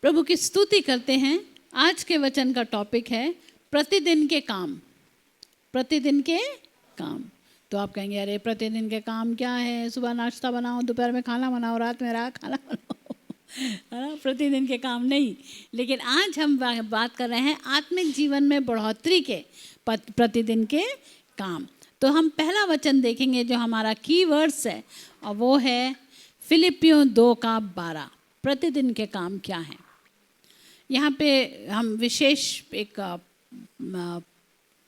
प्रभु की स्तुति करते हैं। आज के वचन का टॉपिक है प्रतिदिन के काम। प्रतिदिन के काम। तो आप कहेंगे अरे प्रतिदिन के काम क्या है, सुबह नाश्ता बनाओ, दोपहर में खाना बनाओ, रात में खाना बनाओ है ना, प्रतिदिन के काम नहीं। लेकिन आज हम बात कर रहे हैं आत्मिक जीवन में बढ़ोतरी के प्रतिदिन के काम। तो हम पहला वचन देखेंगे जो हमारा की वर्ड्स है, और वो है फिलिपियों 2:12। प्रतिदिन के काम क्या हैं। यहाँ पे हम विशेष एक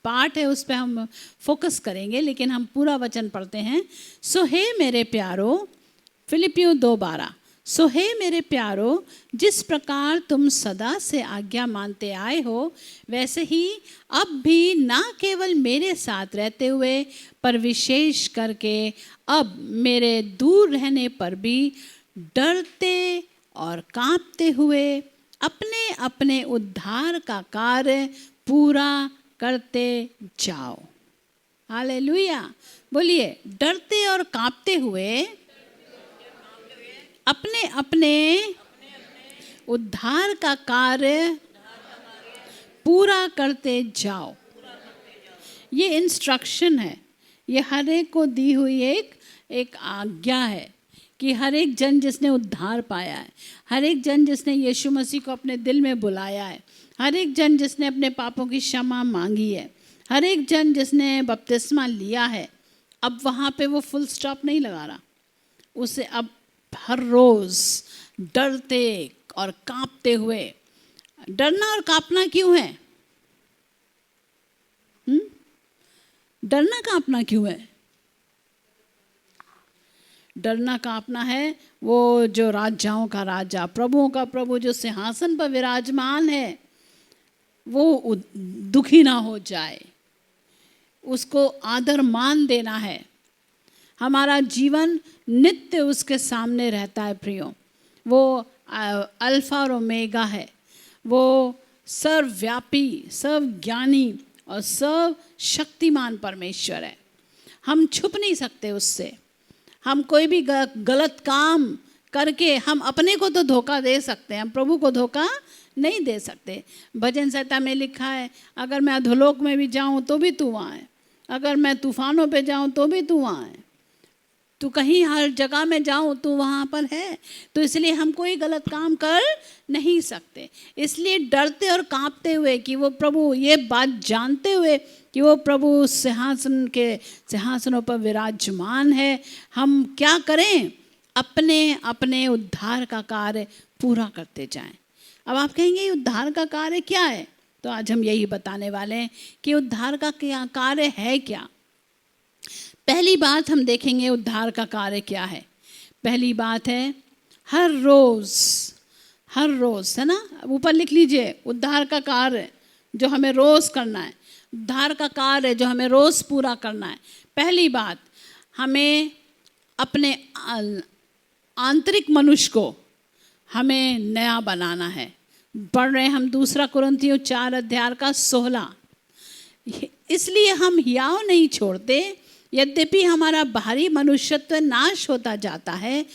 पार्ट है, उस पर हम फोकस करेंगे, लेकिन हम पूरा वचन पढ़ते हैं। सो हे मेरे प्यारो, फिलिपियों 2:12। सो हे मेरे प्यारो, जिस प्रकार तुम सदा से आज्ञा मानते आए हो, वैसे ही अब भी ना केवल मेरे साथ रहते हुए, पर विशेष करके अब मेरे दूर रहने पर भी डरते और कांपते हुए अपने अपने उद्धार का कार्य पूरा करते जाओ। हालेलुया। बोलिए, डरते और कांपते हुए अपने अपने उद्धार का कार्य पूरा करते जाओ। ये इंस्ट्रक्शन है, ये हर एक को दी हुई एक आज्ञा है कि हर एक जन जिसने उद्धार पाया है, हर एक जन जिसने यीशु मसीह को अपने दिल में बुलाया है, हर एक जन जिसने अपने पापों की क्षमा मांगी है, हर एक जन जिसने बपतिस्मा लिया है, अब वहाँ पे वो फुल स्टॉप नहीं लगा रहा। उसे अब हर रोज़ डरते और कांपते हुए। डरना और कांपना क्यों है? डरना कांपना क्यों है? डरना कांपना है वो जो राजाओं का राजा, प्रभुओं का प्रभु, जो सिंहासन पर विराजमान है, वो दुखी ना हो जाए, उसको आदर मान देना है। हमारा जीवन नित्य उसके सामने रहता है प्रियो। वो अल्फा और ओमेगा है, वो सर्वव्यापी, सर्वज्ञानी और सर्व शक्तिमान परमेश्वर है। हम छुप नहीं सकते उससे। हम कोई भी गलत काम करके हम अपने को तो धोखा दे सकते हैं, हम प्रभु को धोखा नहीं दे सकते। भजन संहिता में लिखा है, अगर मैं अधोलोक में भी जाऊं तो भी तू वहाँ है, अगर मैं तूफानों पे जाऊं तो भी तू वहाँ है, तू कहीं हर जगह में जाऊं तो वहाँ पर है। तो इसलिए हम कोई गलत काम कर नहीं सकते। इसलिए डरते और कांपते हुए कि वो प्रभु, ये बात जानते हुए कि वो प्रभु सिंहासनों पर विराजमान है, हम क्या करें? अपने अपने उद्धार का कार्य पूरा करते जाएं। अब आप कहेंगे उद्धार का कार्य क्या है? तो आज हम यही बताने वाले हैं कि उद्धार का क्या कार्य है। क्या पहली बात हम देखेंगे, उद्धार का कार्य क्या है। पहली बात है हर रोज़ है ना, ऊपर लिख लीजिए, उद्धार का कार्य जो हमें रोज़ करना है, उद्धार का कार्य जो हमें रोज़ पूरा करना है। पहली बात, हमें अपने आंतरिक मनुष्य को हमें नया बनाना है। पढ़ रहे हम 2 कुरिन्थियों 4:16। इसलिए हम हियाव नहीं छोड़ते, यद्यपि हमारा बाहरी मनुष्यत्व नाश होता जाता है,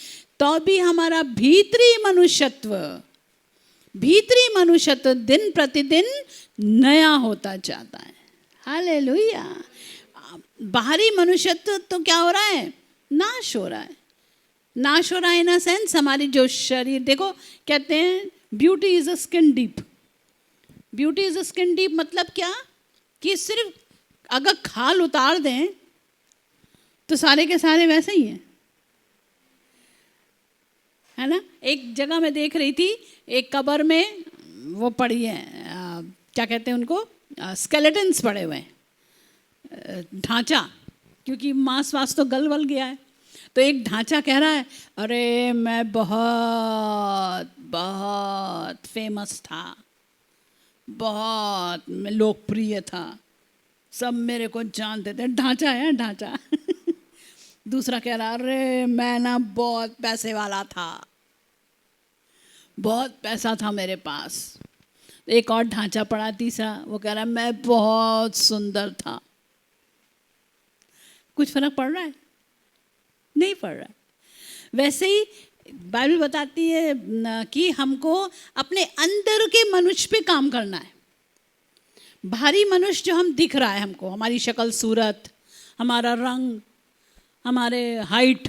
तो भी हमारा भीतरी मनुष्यत्व दिन प्रतिदिन नया होता जाता है। हालेलुया। बाहरी मनुष्यत्व तो क्या हो रहा है? नाश हो रहा है। नाश हो रहा है इन अ सेंस, हमारी जो शरीर, देखो कहते हैं beauty is a skin deep. Beauty is a skin deep मतलब क्या? कि सिर्फ अगर खाल उतार दें तो सारे के सारे वैसे ही हैं, है ना। एक जगह मैं देख रही थी, एक कब्र में वो पड़ी है, क्या कहते हैं उनको, स्केलेटन्स पड़े हुए हैं, ढांचा, क्योंकि मांस वास तो गल वल गया है। तो एक ढांचा कह रहा है, अरे मैं बहुत बहुत फेमस था, बहुत लोकप्रिय था, सब मेरे को जानते थे। ढांचा है, ढांचा दूसरा कह रहा, अरे मैं ना बहुत पैसे वाला था, बहुत पैसा था मेरे पास। एक और ढांचा पड़ा तीसरा, वो कह रहा मैं बहुत सुंदर था। कुछ फर्क पड़ रहा है? नहीं पड़ रहा है। वैसे ही बाइबल बताती है कि हमको अपने अंदर के मनुष्य पे काम करना है। बाहरी मनुष्य जो हम दिख रहा है हमको, हमारी शक्ल सूरत, हमारा रंग, हमारे हाइट,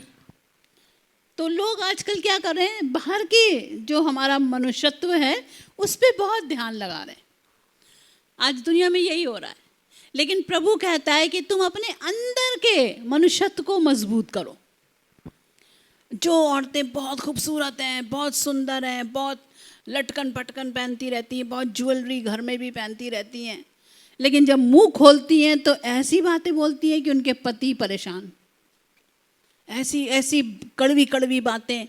तो लोग आजकल क्या कर रहे हैं, बाहर की जो हमारा मनुष्यत्व है उस पर बहुत ध्यान लगा रहे हैं। आज दुनिया में यही हो रहा है। लेकिन प्रभु कहता है कि तुम अपने अंदर के मनुष्यत्व को मजबूत करो। जो औरतें बहुत खूबसूरत हैं, बहुत सुंदर हैं, बहुत लटकन पटकन पहनती रहती हैं, बहुत ज्वेलरी घर में भी पहनती रहती हैं, लेकिन जब मुंह खोलती हैं तो ऐसी बातें बोलती हैं कि उनके पति परेशान। ऐसी ऐसी कड़वी कड़वी बातें,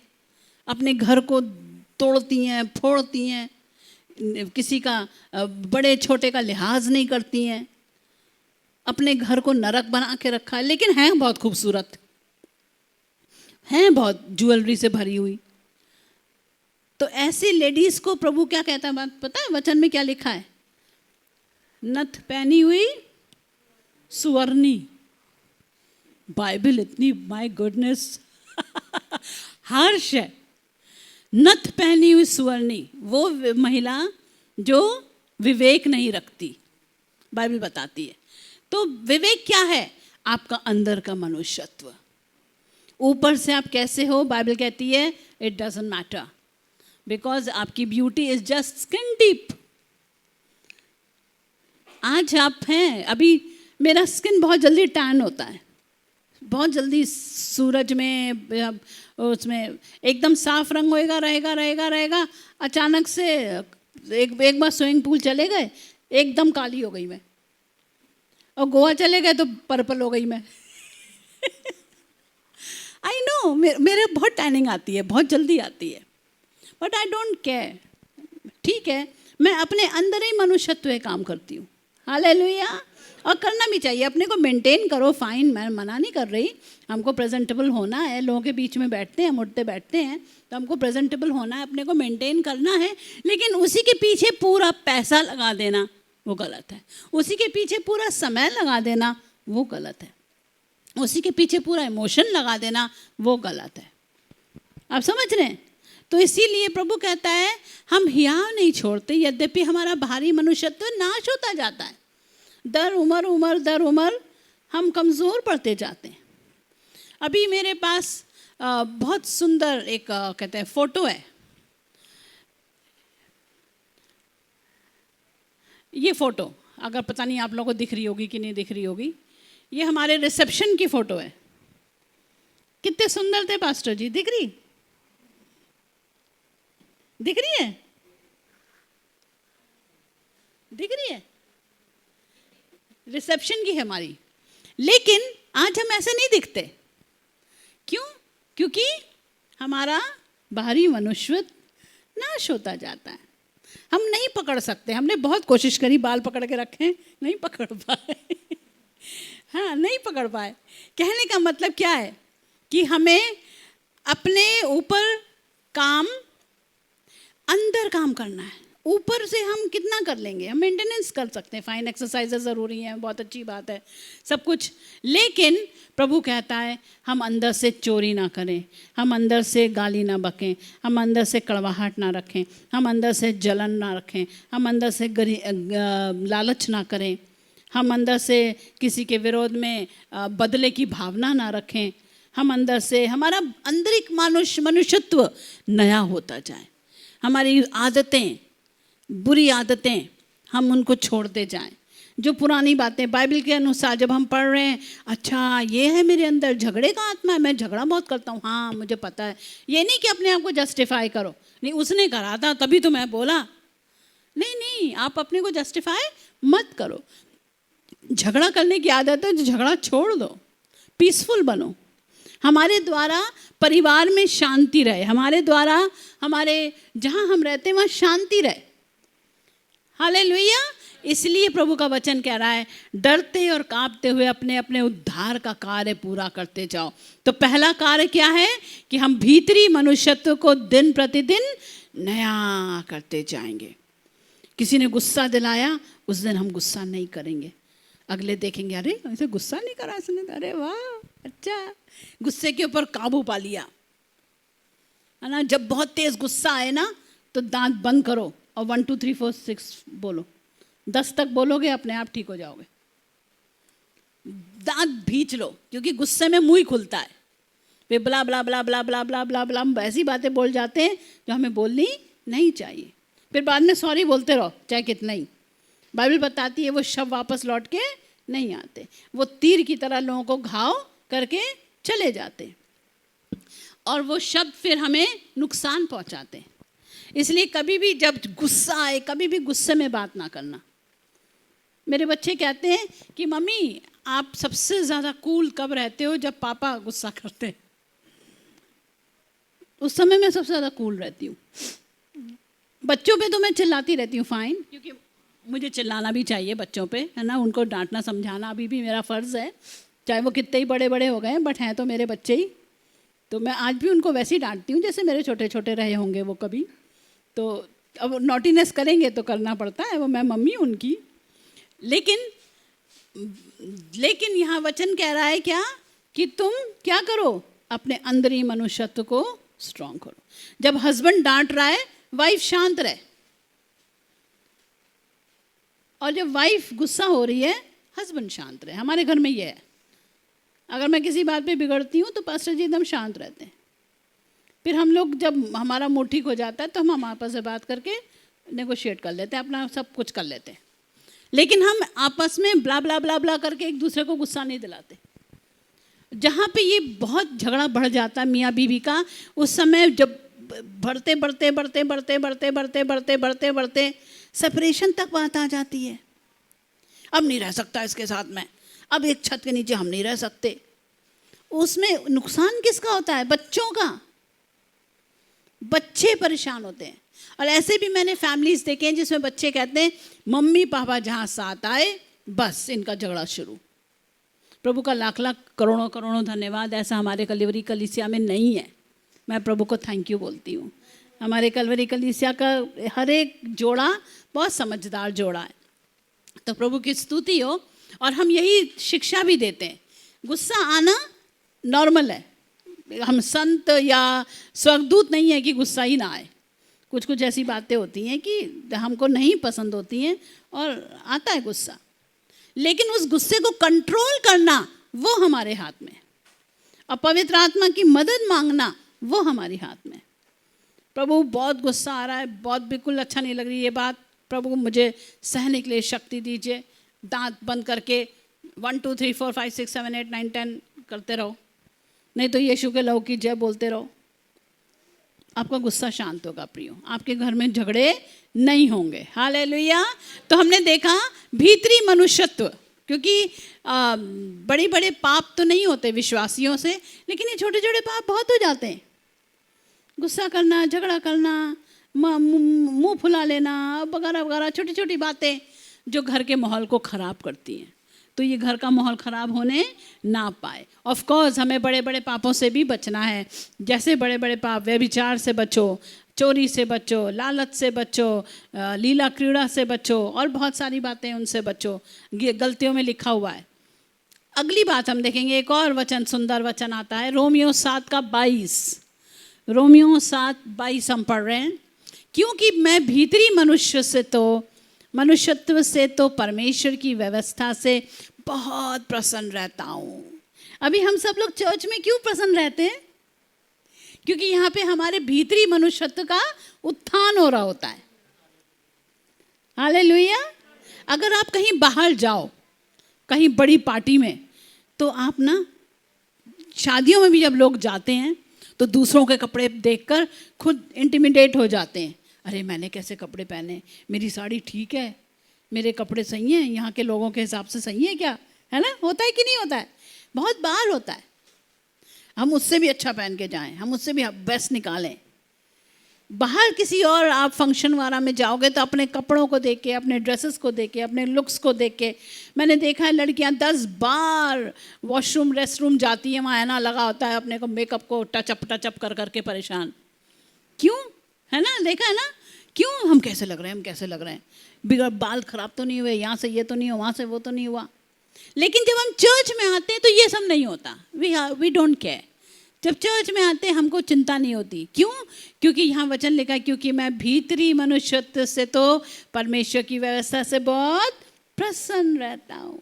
अपने घर को तोड़ती हैं, फोड़ती हैं, किसी का बड़े छोटे का लिहाज नहीं करती हैं, अपने घर को नरक बना के रखा है, लेकिन हैं बहुत खूबसूरत, हैं बहुत ज्वेलरी से भरी हुई। तो ऐसी लेडीज को प्रभु क्या कहता है, बात पता है वचन में क्या लिखा है? नथ पहनी हुई सुवर्णी। बाइबल इतनी, माय गुडनेस, हर्ष है। नथ पहनी हुई सुवर्णी, वो महिला जो विवेक नहीं रखती, बाइबल बताती है। तो विवेक क्या है? आपका अंदर का मनुष्यत्व। ऊपर से आप कैसे हो, बाइबल कहती है इट डजंट मैटर, बिकॉज आपकी beauty is just skin deep. आज आप हैं, अभी मेरा स्किन बहुत जल्दी टैन होता है, बहुत जल्दी सूरज में, उसमें एकदम साफ रंग होएगा, रहेगा रहेगा रहेगा, अचानक से एक बार स्विमिंग पूल चले गए, एकदम काली हो गई मैं, और गोवा चले गए तो पर्पल हो गई मैं। आई नो, मेरे बहुत टैनिंग आती है, बहुत जल्दी आती है, बट आई डोंट केयर। ठीक है, मैं अपने अंदर ही मनुष्यत्व पे काम करती हूँ। हालेलुया। और करना भी चाहिए, अपने को मेंटेन करो, फाइन, मैं मना नहीं कर रही, हमको प्रेजेंटेबल होना है। लोगों के बीच में बैठते हैं, उठते बैठते हैं, तो हमको प्रेजेंटेबल होना है, अपने को मेंटेन करना है। लेकिन उसी के पीछे पूरा पैसा लगा देना वो गलत है, उसी के पीछे पूरा समय लगा देना वो गलत है, उसी के पीछे पूरा इमोशन लगा देना वो गलत है। आप समझ रहे हैं? तो इसीलिए प्रभु कहता है हम हियाव नहीं छोड़ते, यद्यपि हमारा भारी मनुष्यत्व नाश होता जाता है। दर उम्र हम कमज़ोर पड़ते जाते हैं। अभी मेरे पास बहुत सुंदर एक कहते हैं फ़ोटो है। ये फ़ोटो अगर पता नहीं आप लोगों को दिख रही होगी कि नहीं दिख रही होगी, ये हमारे रिसेप्शन की फ़ोटो है। कितने सुंदर थे पास्टर जी, दिख रही है? दिख रही है? रिसेप्शन की है हमारी। लेकिन आज हम ऐसे नहीं दिखते। क्यों? क्योंकि हमारा बाहरी मनुष्यत्व नाश होता जाता है। हम नहीं पकड़ सकते, हमने बहुत कोशिश करी, बाल पकड़ के रखें, नहीं पकड़ पाए। हाँ, नहीं पकड़ पाए। कहने का मतलब क्या है कि हमें अपने ऊपर काम, अंदर काम करना है। ऊपर से हम कितना कर लेंगे, हम मेंटेनेंस कर सकते हैं, फाइन, एक्सरसाइजेज ज़रूरी हैं, बहुत अच्छी बात है सब कुछ, लेकिन प्रभु कहता है हम अंदर से चोरी ना करें, हम अंदर से गाली ना बकें, हम अंदर से कड़वाहट ना रखें, हम अंदर से जलन ना रखें, हम अंदर से लालच ना करें, हम अंदर से किसी के विरोध में बदले की भावना ना रखें, हम अंदर से हमारा आंतरिक मनुष्यत्व नया होता जाए, हमारी आदतें, बुरी आदतें हम उनको छोड़ते जाएं। जो पुरानी बातें बाइबल के अनुसार जब हम पढ़ रहे हैं, अच्छा ये है मेरे अंदर झगड़े का आत्मा है, मैं झगड़ा बहुत करता हूँ, हाँ मुझे पता है। ये नहीं कि अपने आप को जस्टिफाई करो, नहीं उसने करा था तभी तो मैं बोला, नहीं, आप अपने को जस्टिफाई मत करो। झगड़ा करने की आदत है, जो झगड़ा छोड़ दो, पीसफुल बनो। हमारे द्वारा परिवार में शांति रहे, हमारे द्वारा हमारे जहाँ हम रहते हैं वहाँ शांति रहे। हालेलुया। इसलिए प्रभु का वचन कह रहा है डरते और कांपते हुए अपने अपने उद्धार का कार्य पूरा करते जाओ। तो पहला कार्य क्या है कि हम भीतरी मनुष्यत्व को दिन प्रतिदिन नया करते जाएंगे। किसी ने गुस्सा दिलाया, उस दिन हम गुस्सा नहीं करेंगे, अगले देखेंगे अरे ऐसे गुस्सा नहीं करा इसने, अरे वाह अच्छा, गुस्से के ऊपर काबू पा लिया। है ना। जब बहुत तेज गुस्सा आए ना तो दांत बंद करो और 1 2 3 4 6 बोलो, 10 तक बोलोगे अपने आप ठीक हो जाओगे। दांत भींच लो, क्योंकि गुस्से में मुंह ही खुलता है, वे बला बला बला बला बला बला बला बला हम ऐसी बातें बोल जाते हैं जो हमें बोलनी नहीं चाहिए। फिर बाद में सॉरी बोलते रहो चाहे कितना ही। बाइबल बताती है वो शब्द वापस लौट के नहीं आते, वो तीर की तरह लोगों को घाव करके चले जाते और वो शब्द फिर हमें नुकसान पहुंचाते। इसलिए कभी भी जब गुस्सा आए कभी भी गुस्से में बात ना करना। मेरे बच्चे कहते हैं कि मम्मी आप सबसे ज़्यादा कूल कब रहते हो? जब पापा गुस्सा करते हैं, उस समय मैं सबसे ज़्यादा कूल रहती हूँ। बच्चों पे तो मैं चिल्लाती रहती हूँ फाइन, क्योंकि मुझे चिल्लाना भी चाहिए बच्चों पे, है ना। उनको डांटना समझाना अभी भी मेरा फ़र्ज़ है, चाहे वो कितने ही बड़े बड़े हो गए बट हैं तो मेरे बच्चे ही। तो मैं आज भी उनको वैसे ही डांटती हूँ जैसे मेरे छोटे छोटे रहे होंगे वो कभी। तो अब नॉटीनेस करेंगे तो करना पड़ता है, वो मैं मम्मी उनकी। लेकिन यहाँ वचन कह रहा है क्या कि तुम क्या करो, अपने अंदरी मनुष्यत्व को स्ट्रांग करो। जब हस्बैंड डांट रहा है वाइफ शांत रहे, और जब वाइफ गुस्सा हो रही है हस्बैंड शांत रहे। हमारे घर में ये है, अगर मैं किसी बात पे बिगड़ती हूँ तो पास्टर जी एकदम शांत रहते हैं। फिर हम लोग जब हमारा मूड ठीक हो जाता है तो हम आपस में बात करके नेगोशिएट कर लेते हैं, अपना सब कुछ कर लेते हैं। लेकिन हम आपस में ब्ला ब्ला ब्ला ब्ला करके एक दूसरे को गुस्सा नहीं दिलाते। जहाँ पे ये बहुत झगड़ा बढ़ जाता है मियाँ बीवी का, उस समय जब बढ़ते बढ़ते बढ़ते बढ़ते बढ़ते बढ़ते बढ़ते बढ़ते बढ़ते सेपरेशन तक बात आ जाती है। अब नहीं रह सकता इसके साथ में, अब एक छत के नीचे हम नहीं रह सकते। उसमें नुकसान किसका होता है? बच्चों का। बच्चे परेशान होते हैं। और ऐसे भी मैंने फैमिलीज देखे हैं जिसमें बच्चे कहते हैं मम्मी पापा जहाँ साथ आए बस इनका झगड़ा शुरू। प्रभु का लाख लाख करोड़ों करोड़ों धन्यवाद, ऐसा हमारे कलिवरी कलीसिया में नहीं है। मैं प्रभु को थैंक यू बोलती हूँ। हमारे कलिवरी कलीसिया का हर एक जोड़ा बहुत समझदार जोड़ा है, तो प्रभु की स्तुति हो। और हम यही शिक्षा भी देते हैं, गुस्सा आना नॉर्मल है। हम संत या स्वर्गदूत नहीं है कि गुस्सा ही ना आए। कुछ कुछ ऐसी बातें होती हैं कि हमको नहीं पसंद होती हैं और आता है गुस्सा, लेकिन उस गुस्से को कंट्रोल करना वो हमारे हाथ में, और पवित्र आत्मा की मदद मांगना वो हमारे हाथ में। प्रभु बहुत गुस्सा आ रहा है, बहुत बिल्कुल अच्छा नहीं लग रही ये बात, प्रभु मुझे सहने के लिए शक्ति दीजिए। दांत बंद करके 1 2 3 4 5 6 7 8 9 10 करते रहो, नहीं तो यीशु के लहू की जय बोलते रहो। आपका गुस्सा शांत होगा प्रियो, आपके घर में झगड़े नहीं होंगे। हालेलुया। तो हमने देखा भीतरी मनुष्यत्व, क्योंकि बड़े बड़े पाप तो नहीं होते विश्वासियों से, लेकिन ये छोटे छोटे पाप बहुत हो जाते हैं। गुस्सा करना, झगड़ा करना, मुंह फुला लेना वगैरह वगैरह, छोटी छोटी बातें जो घर के माहौल को ख़राब करती हैं। तो ये घर का माहौल ख़राब होने ना पाए। ऑफ कोर्स हमें बड़े बड़े पापों से भी बचना है, जैसे बड़े बड़े पाप, व्यभिचार से बचो, चोरी से बचो, लालच से बचो, लीला क्रीड़ा से बचो, और बहुत सारी बातें उनसे बचो, गलतियों में लिखा हुआ है। अगली बात हम देखेंगे, एक और वचन, सुंदर वचन आता है रोमियो 7:22। रोमियो 7:22 हम पढ़ रहे हैं, क्योंकि मैं भीतरी मनुष्यत्व से तो परमेश्वर की व्यवस्था से बहुत प्रसन्न रहता हूँ। अभी हम सब लोग चर्च में क्यों प्रसन्न रहते हैं? क्योंकि यहाँ पे हमारे भीतरी मनुष्यत्व का उत्थान हो रहा होता है। हालेलुया। अगर आप कहीं बाहर जाओ, कहीं बड़ी पार्टी में, तो आप ना, शादियों में भी जब लोग जाते हैं तो दूसरों के कपड़े देखकर खुद इंटिमिडेट हो जाते हैं। अरे मैंने कैसे कपड़े पहने, मेरी साड़ी ठीक है, मेरे कपड़े सही हैं, यहाँ के लोगों के हिसाब से सही है क्या, है ना? होता है कि नहीं होता है? बहुत बार होता है। हम उससे भी अच्छा पहन के जाएं, हम उससे भी बेस्ट निकालें। बाहर किसी और आप फंक्शन वगैरह में जाओगे तो अपने कपड़ों को देख के, अपने ड्रेसेस को देख के, अपने लुक्स को देख के, मैंने देखा है लड़कियां 10 बार वॉशरूम रेस्टरूम जाती हैं, वहाँ आईना लगा होता है, अपने को मेकअप को टचअप कर करके परेशान। क्यों? है ना, देखा है ना? क्यों? हम कैसे लग रहे हैं, हम कैसे लग रहे हैं, बिगड़ बाल खराब तो नहीं हुए, यहाँ से ये तो नहीं हुआ, वहाँ से वो तो नहीं हुआ। लेकिन जब हम चर्च में आते हैं तो ये सब नहीं होता। We don't care. जब चर्च में आते हैं हमको चिंता नहीं होती। क्यों? क्योंकि यहाँ वचन लिखा है, क्योंकि मैं भीतरी मनुष्यत्व से तो परमेश्वर की व्यवस्था से बहुत प्रसन्न रहता हूँ।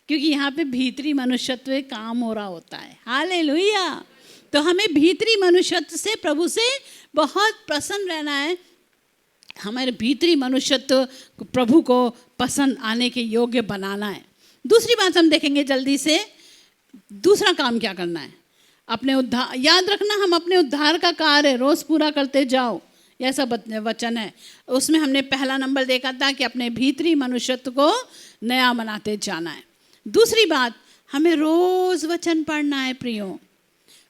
क्योंकि यहाँ पे भीतरी मनुष्यत्व काम हो रहा होता है। हालेलुया। तो हमें भीतरी मनुष्यत्व से, प्रभु से बहुत प्रसन्न रहना है। हमारे भीतरी मनुष्यत्व प्रभु को पसंद आने के योग्य बनाना है। दूसरी बात हम देखेंगे जल्दी से, दूसरा काम क्या करना है। अपने उद्धार, याद रखना हम अपने उद्धार का कार्य रोज पूरा करते जाओ, ऐसा वचन है। उसमें हमने पहला नंबर देखा था कि अपने भीतरी मनुष्यत्व को नया बनाते जाना है। दूसरी बात, हमें रोज वचन पढ़ना है प्रियो,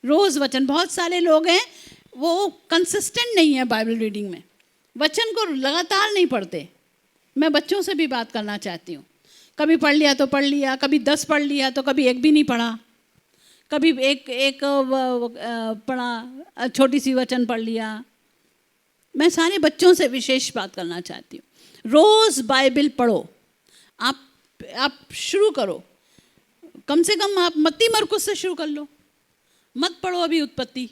रोज वचन। बहुत सारे लोग हैं वो कंसिस्टेंट नहीं है बाइबल रीडिंग में, वचन को लगातार नहीं पढ़ते। मैं बच्चों से भी बात करना चाहती हूँ। कभी पढ़ लिया तो पढ़ लिया, कभी 10 पढ़ लिया तो कभी एक भी नहीं पढ़ा, कभी एक पढ़ा, छोटी सी वचन पढ़ लिया। मैं सारे बच्चों से विशेष बात करना चाहती हूँ। रोज़ बाइबल पढ़ो। आप शुरू करो, कम से कम आप मत्ती मरकुस से शुरू कर लो। मत पढ़ो अभी उत्पत्ति,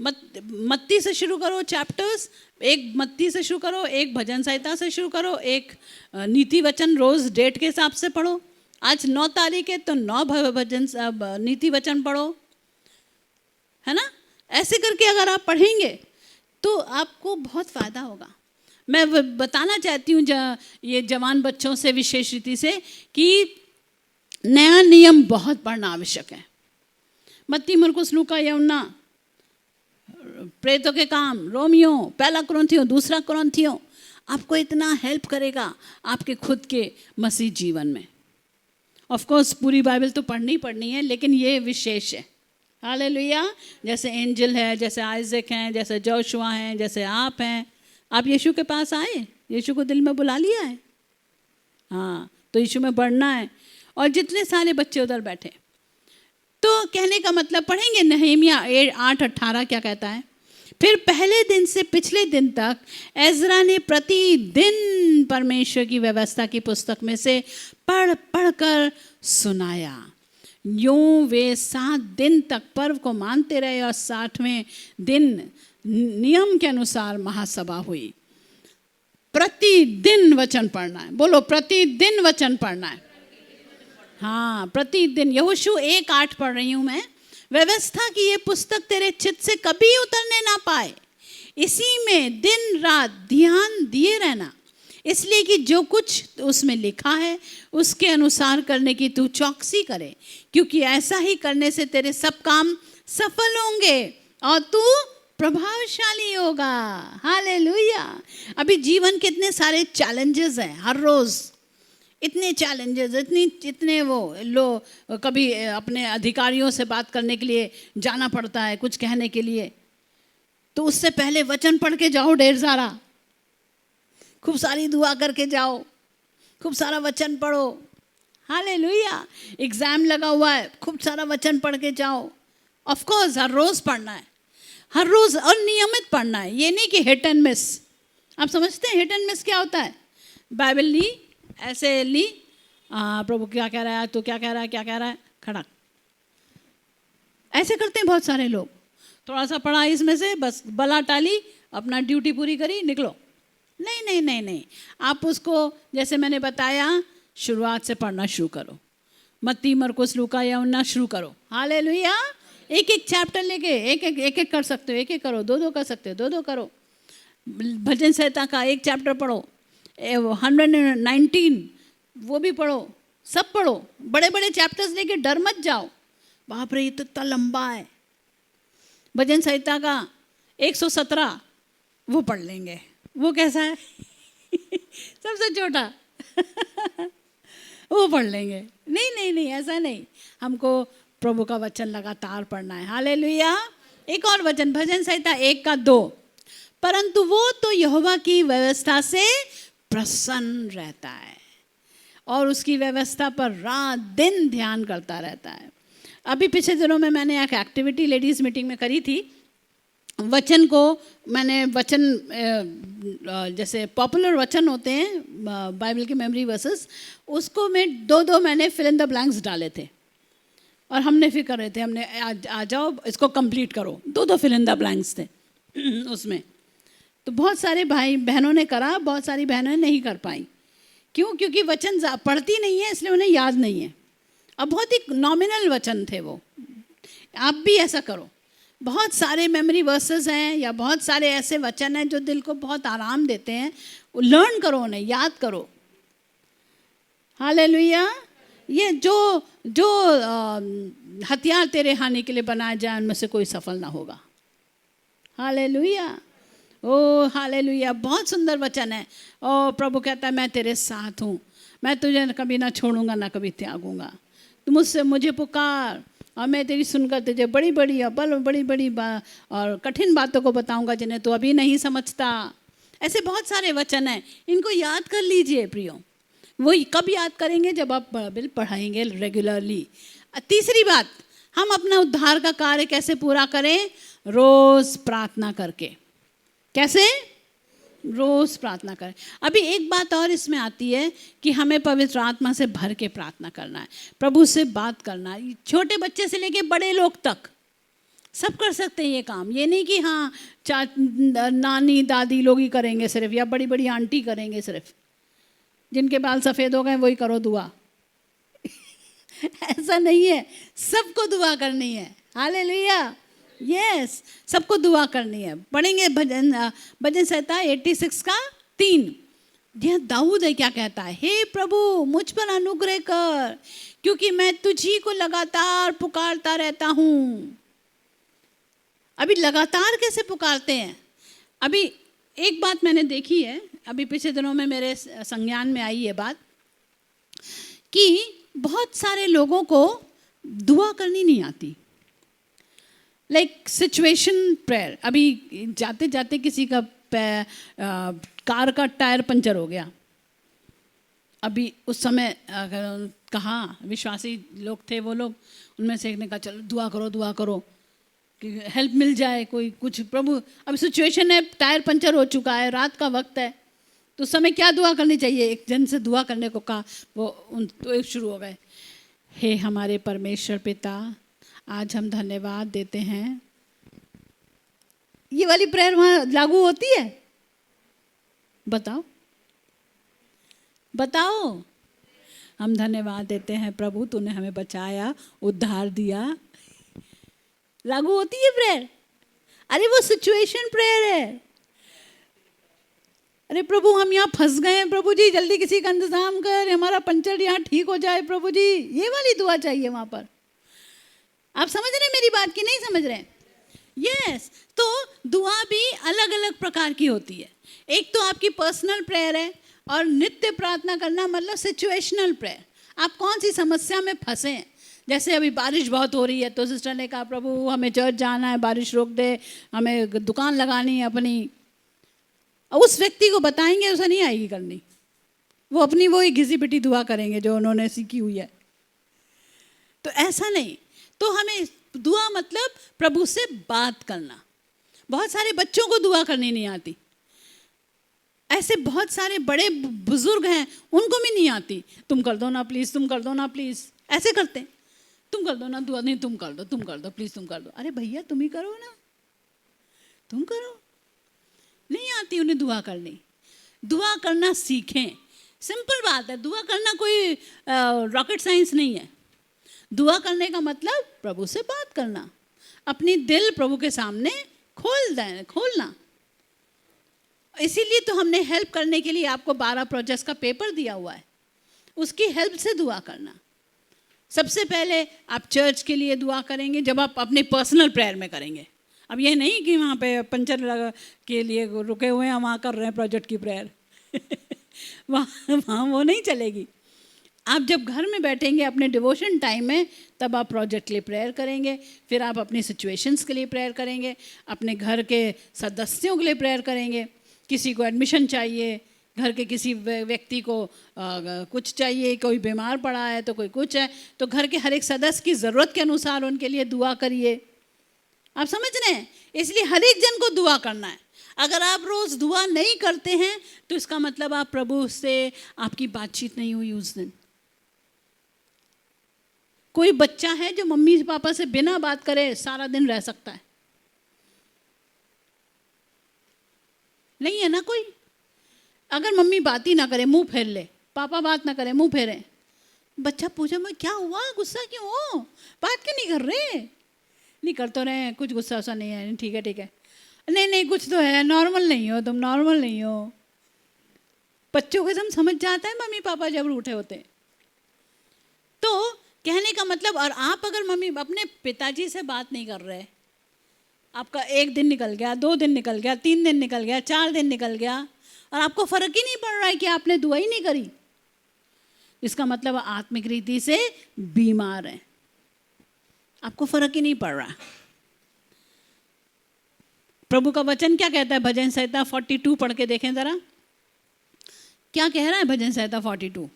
मत्ती से शुरू करो चैप्टर्स। एक मत्ती से शुरू करो, एक भजन संहिता से शुरू करो, एक नीति वचन रोज़ डेट के हिसाब से पढ़ो। आज 9 तारीख है तो 9 भजन नीति वचन पढ़ो, है ना। ऐसे करके अगर आप पढ़ेंगे तो आपको बहुत फ़ायदा होगा। मैं बताना चाहती हूँ ये जवान बच्चों से विशेष रीति से कि नया नियम बहुत पढ़ना आवश्यक है। मत्ती मरकुस लूका यूहन्ना, प्रेतों के काम, रोमियो, पहला कुरिन्थियों, दूसरा कुरिन्थियों, आपको इतना हेल्प करेगा आपके खुद के मसीह जीवन में। ऑफ कोर्स पूरी बाइबल तो पढ़नी है, लेकिन ये विशेष है। हालेलुया। जैसे एंजल है, जैसे आइजक हैं, जैसे जोशुआ हैं, जैसे आप हैं। आप यीशु के पास आए, यीशु को दिल में बुला लिया है, हाँ, तो यीशु में बढ़ना है। और जितने सारे बच्चे उधर बैठे, तो कहने का मतलब पढ़ेंगे नहमीया 8:18 क्या कहता है। फिर पहले दिन से पिछले दिन तक एजरा ने प्रतिदिन परमेश्वर की व्यवस्था की पुस्तक में से पढ़ कर सुनाया। यूं वे 7 दिन तक पर्व को मानते रहे और 60वें दिन नियम के अनुसार महासभा हुई। प्रतिदिन वचन पढ़ना है। बोलो, प्रतिदिन वचन पढ़ना है। हाँ, प्रतिदिन। यहोशू 1:8 पढ़ रही हूँ मैं। व्यवस्था की ये पुस्तक तेरे चित्त से कभी उतरने ना पाए, इसी में दिन रात ध्यान दिए रहना, इसलिए कि जो कुछ उसमें लिखा है उसके अनुसार करने की तू चौकसी करे, क्योंकि ऐसा ही करने से तेरे सब काम सफल होंगे और तू प्रभावशाली होगा। हालेलुया। अभी जीवन के इतने सारे चैलेंजेस हैं, हर रोज़ इतने चैलेंजेस, इतने कभी अपने अधिकारियों से बात करने के लिए जाना पड़ता है, कुछ कहने के लिए, तो उससे पहले वचन पढ़ के जाओ, ढेर सारा, खूब सारी दुआ करके जाओ, खूब सारा वचन पढ़ो। हालेलुया। एग्ज़ाम लगा हुआ है, खूब सारा वचन पढ़ के जाओ। ऑफ कोर्स हर रोज़ पढ़ना है, हर रोज़, और नियमित पढ़ना है। ये नहीं कि हिट एंड मिस। आप समझते हैं हिट एंड मिस क्या होता है? बाइबल ली, ऐसे ली, प्रभु क्या कह रहा है, तो क्या कह रहा है, खड़ा। ऐसे करते हैं बहुत सारे लोग। थोड़ा सा पढ़ा इसमें से, बस बला टाली, अपना ड्यूटी पूरी करी, निकलो। नहीं नहीं नहीं नहीं, आप उसको जैसे मैंने बताया शुरुआत से पढ़ना शुरू करो। मत्ती मरकुस लूका यूहन्ना शुरू करो। हालेलुया। एक चैप्टर लेके एक कर सकते हो, एक करो, 2 कर सकते हो, 2 करो। भजन संहिता का 1 चैप्टर पढ़ो, 119 वो भी पढ़ो, सब पढ़ो। बड़े बड़े चैप्टर्स लेके डर मत जाओ, बाप रे ये तो इतना लंबा है। भजन संहिता का 117 वो पढ़ लेंगे। वो कैसा है? सबसे छोटा वो पढ़ लेंगे। नहीं, ऐसा नहीं। हमको प्रभु का वचन लगातार पढ़ना है। हालेलुया। एक और वचन, भजन संहिता 1:2, परंतु वो तो यहोवा की व्यवस्था से प्रसन्न रहता है और उसकी व्यवस्था पर रात दिन ध्यान करता रहता है। अभी पिछले दिनों में मैंने एक एक्टिविटी लेडीज़ मीटिंग में करी थी। वचन को मैंने जैसे पॉपुलर वचन होते हैं बाइबल के मेमोरी वर्सेस, उसको मैं 2 मैंने फिल इन द ब्लैंक्स डाले थे। और हमने फिर कर रहे थे, हमने आ जाओ इसको कंप्लीट करो, दो फिल इन द ब्लैंक्स थे उसमें। तो बहुत सारे भाई बहनों ने करा, बहुत सारी बहनें नहीं कर पाई। क्यों? क्योंकि वचन पढ़ती नहीं है, इसलिए उन्हें याद नहीं है। अब बहुत ही नॉमिनल वचन थे वो। आप भी ऐसा करो, बहुत सारे मेमोरी वर्सेस हैं या बहुत सारे ऐसे वचन हैं जो दिल को बहुत आराम देते हैं, लर्न करो, उन्हें याद करो। हालेलुया। ये जो जो हथियार तेरे हानि के लिए बनाए जाए उनमें से कोई सफल ना होगा। हालेलुया, ओ हालेलुया। बहुत सुंदर वचन है। ओ प्रभु कहता है मैं तेरे साथ हूँ, मैं तुझे कभी ना छोड़ूंगा ना कभी त्यागूंगा। तू मुझे पुकार और मैं तेरी सुनकर तुझे बड़ी बड़ी और कठिन बातों को बताऊंगा जिन्हें तू अभी नहीं समझता। ऐसे बहुत सारे वचन हैं, इनको याद कर लीजिए प्रियो। वो कब याद करेंगे? जब आप बाइबल पढ़ाएंगे रेगुलरली। तीसरी बात, हम अपना उद्धार का कार्य कैसे पूरा करें? रोज प्रार्थना करके। कैसे? रोज प्रार्थना करें। अभी एक बात और इसमें आती है कि हमें पवित्र आत्मा से भर के प्रार्थना करना है, प्रभु से बात करना है। छोटे बच्चे से लेके बड़े लोग तक सब कर सकते हैं ये काम। ये नहीं कि हाँ नानी दादी लोग ही करेंगे सिर्फ, या बड़ी बड़ी आंटी करेंगे सिर्फ, जिनके बाल सफ़ेद हो गए वही करो दुआ ऐसा नहीं है, सबको दुआ करनी है। हालेलुया, यस, सबको दुआ करनी है। पढ़ेंगे भजन संहिता 86 का 3। यह दाऊद है, क्या कहता है? हे प्रभु मुझ पर अनुग्रह कर, क्योंकि मैं तुझी को लगातार पुकारता रहता हूँ। अभी लगातार कैसे पुकारते हैं? अभी एक बात मैंने देखी है, अभी पिछले दिनों में मेरे संज्ञान में आई ये बात कि बहुत सारे लोगों को दुआ करनी नहीं आती। Like situation prayer. अभी जाते जाते किसी का कार का टायर पंचर हो गया। अभी उस समय कहाँ विश्वासी लोग थे, वो लोग, उनमें से एक ने कहा चलो दुआ करो कि हेल्प मिल जाए कोई कुछ। प्रभु अब सिचुएशन है, टायर पंचर हो चुका है, रात का वक्त है, तो उस समय क्या दुआ करनी चाहिए? एक जन से दुआ करने को कहा, वो तो शुरू हो गए। हे हमारे परमेश्वर पिता, आज हम धन्यवाद देते हैं। ये वाली प्रेयर वहाँ लागू होती है? बताओ। हम धन्यवाद देते हैं प्रभु, तूने हमें बचाया, उद्धार दिया। लागू होती है प्रेयर? अरे वो सिचुएशन प्रेयर है। अरे प्रभु हम यहाँ फंस गए हैं, प्रभु जी जल्दी किसी का इंतजाम कर, हमारा पंचर यहाँ ठीक हो जाए प्रभु जी। ये वाली दुआ चाहिए वहाँ पर। आप समझ रहे हैं मेरी बात की नहीं समझ रहे हैं? यस। तो दुआ भी अलग अलग प्रकार की होती है। एक तो आपकी पर्सनल प्रेयर है, और नित्य प्रार्थना करना मतलब सिचुएशनल प्रेयर। आप कौन सी समस्या में फंसे हैं? जैसे अभी बारिश बहुत हो रही है, तो सिस्टर ने कहा प्रभु हमें चर्च जाना है, बारिश रोक दे, हमें दुकान लगानी है अपनी। उस व्यक्ति को बताएंगे, उसे नहीं आएगी करनी, वो अपनी वो ही घिसी पिटी दुआ करेंगे जो उन्होंने सीखी हुई है। तो ऐसा नहीं। तो हमें दुआ मतलब प्रभु से बात करना। बहुत सारे बच्चों को दुआ करनी नहीं आती, ऐसे बहुत सारे बड़े बुजुर्ग हैं उनको भी नहीं आती। तुम कर दो ना प्लीज़, तुम कर दो ना प्लीज़, ऐसे करते हैं। तुम कर दो ना दुआ, नहीं तुम कर दो प्लीज़, तुम कर दो। अरे भैया तुम ही करो ना, तुम करो। नहीं आती उन्हें दुआ करनी। दुआ करना सीखें, सिंपल बात है। दुआ करना कोई रॉकेट साइंस नहीं है। दुआ करने का मतलब प्रभु से बात करना, अपनी दिल प्रभु के सामने खोलना। इसीलिए तो हमने हेल्प करने के लिए आपको 12 प्रोजेक्ट्स का पेपर दिया हुआ है, उसकी हेल्प से दुआ करना। सबसे पहले आप चर्च के लिए दुआ करेंगे, जब आप अपने पर्सनल प्रेयर में करेंगे। अब ये नहीं कि वहाँ पे पंचर लगा के लिए रुके हुए हैं, वहाँ कर रहे हैं प्रोजेक्ट की प्रेयर वहाँ वो नहीं चलेगी। आप जब घर में बैठेंगे अपने डिवोशन टाइम में, तब आप प्रोजेक्ट के लिए प्रेयर करेंगे। फिर आप अपनी सिचुएशंस के लिए प्रेयर करेंगे, अपने घर के सदस्यों के लिए प्रेयर करेंगे। किसी को एडमिशन चाहिए, घर के किसी व्यक्ति को कुछ चाहिए, कोई बीमार पड़ा है तो कोई कुछ है, तो घर के हर एक सदस्य की ज़रूरत के अनुसार उनके लिए दुआ करिए। आप समझ रहे हैं? इसलिए हर एक जन को दुआ करना है। अगर आप रोज़ दुआ नहीं करते हैं तो इसका मतलब आप प्रभु से आपकी बातचीत नहीं हुई उस दिन। कोई बच्चा है जो मम्मी पापा से बिना बात करे सारा दिन रह सकता है? नहीं है ना कोई। अगर मम्मी बात ही ना करे, मुंह फेर ले, पापा बात ना करे, मुंह फेरे, बच्चा पूछे मैं क्या हुआ, गुस्सा क्यों हो, बात क्यों नहीं कर रहे? नहीं कर तो रहे, कुछ गुस्सा वसा नहीं है, ठीक है ठीक है, नहीं नहीं कुछ तो है, नॉर्मल नहीं हो तुम, नॉर्मल नहीं हो। बच्चों को समझ जाता है मम्मी पापा जब रूठे होते। तो कहने का मतलब, और आप अगर मम्मी अपने पिताजी से बात नहीं कर रहे, आपका 1 दिन निकल गया, 2 दिन निकल गया, 3 दिन निकल गया, 4 दिन निकल गया, और आपको फर्क ही नहीं पड़ रहा है कि आपने दुआ ही नहीं करी, इसका मतलब आत्मिक रीति से बीमार है, आपको फर्क ही नहीं पड़ रहा। प्रभु का वचन क्या कहता है? भजन संहिता 42 पढ़ के देखें जरा, क्या कह रहा है भजन संहिता 42?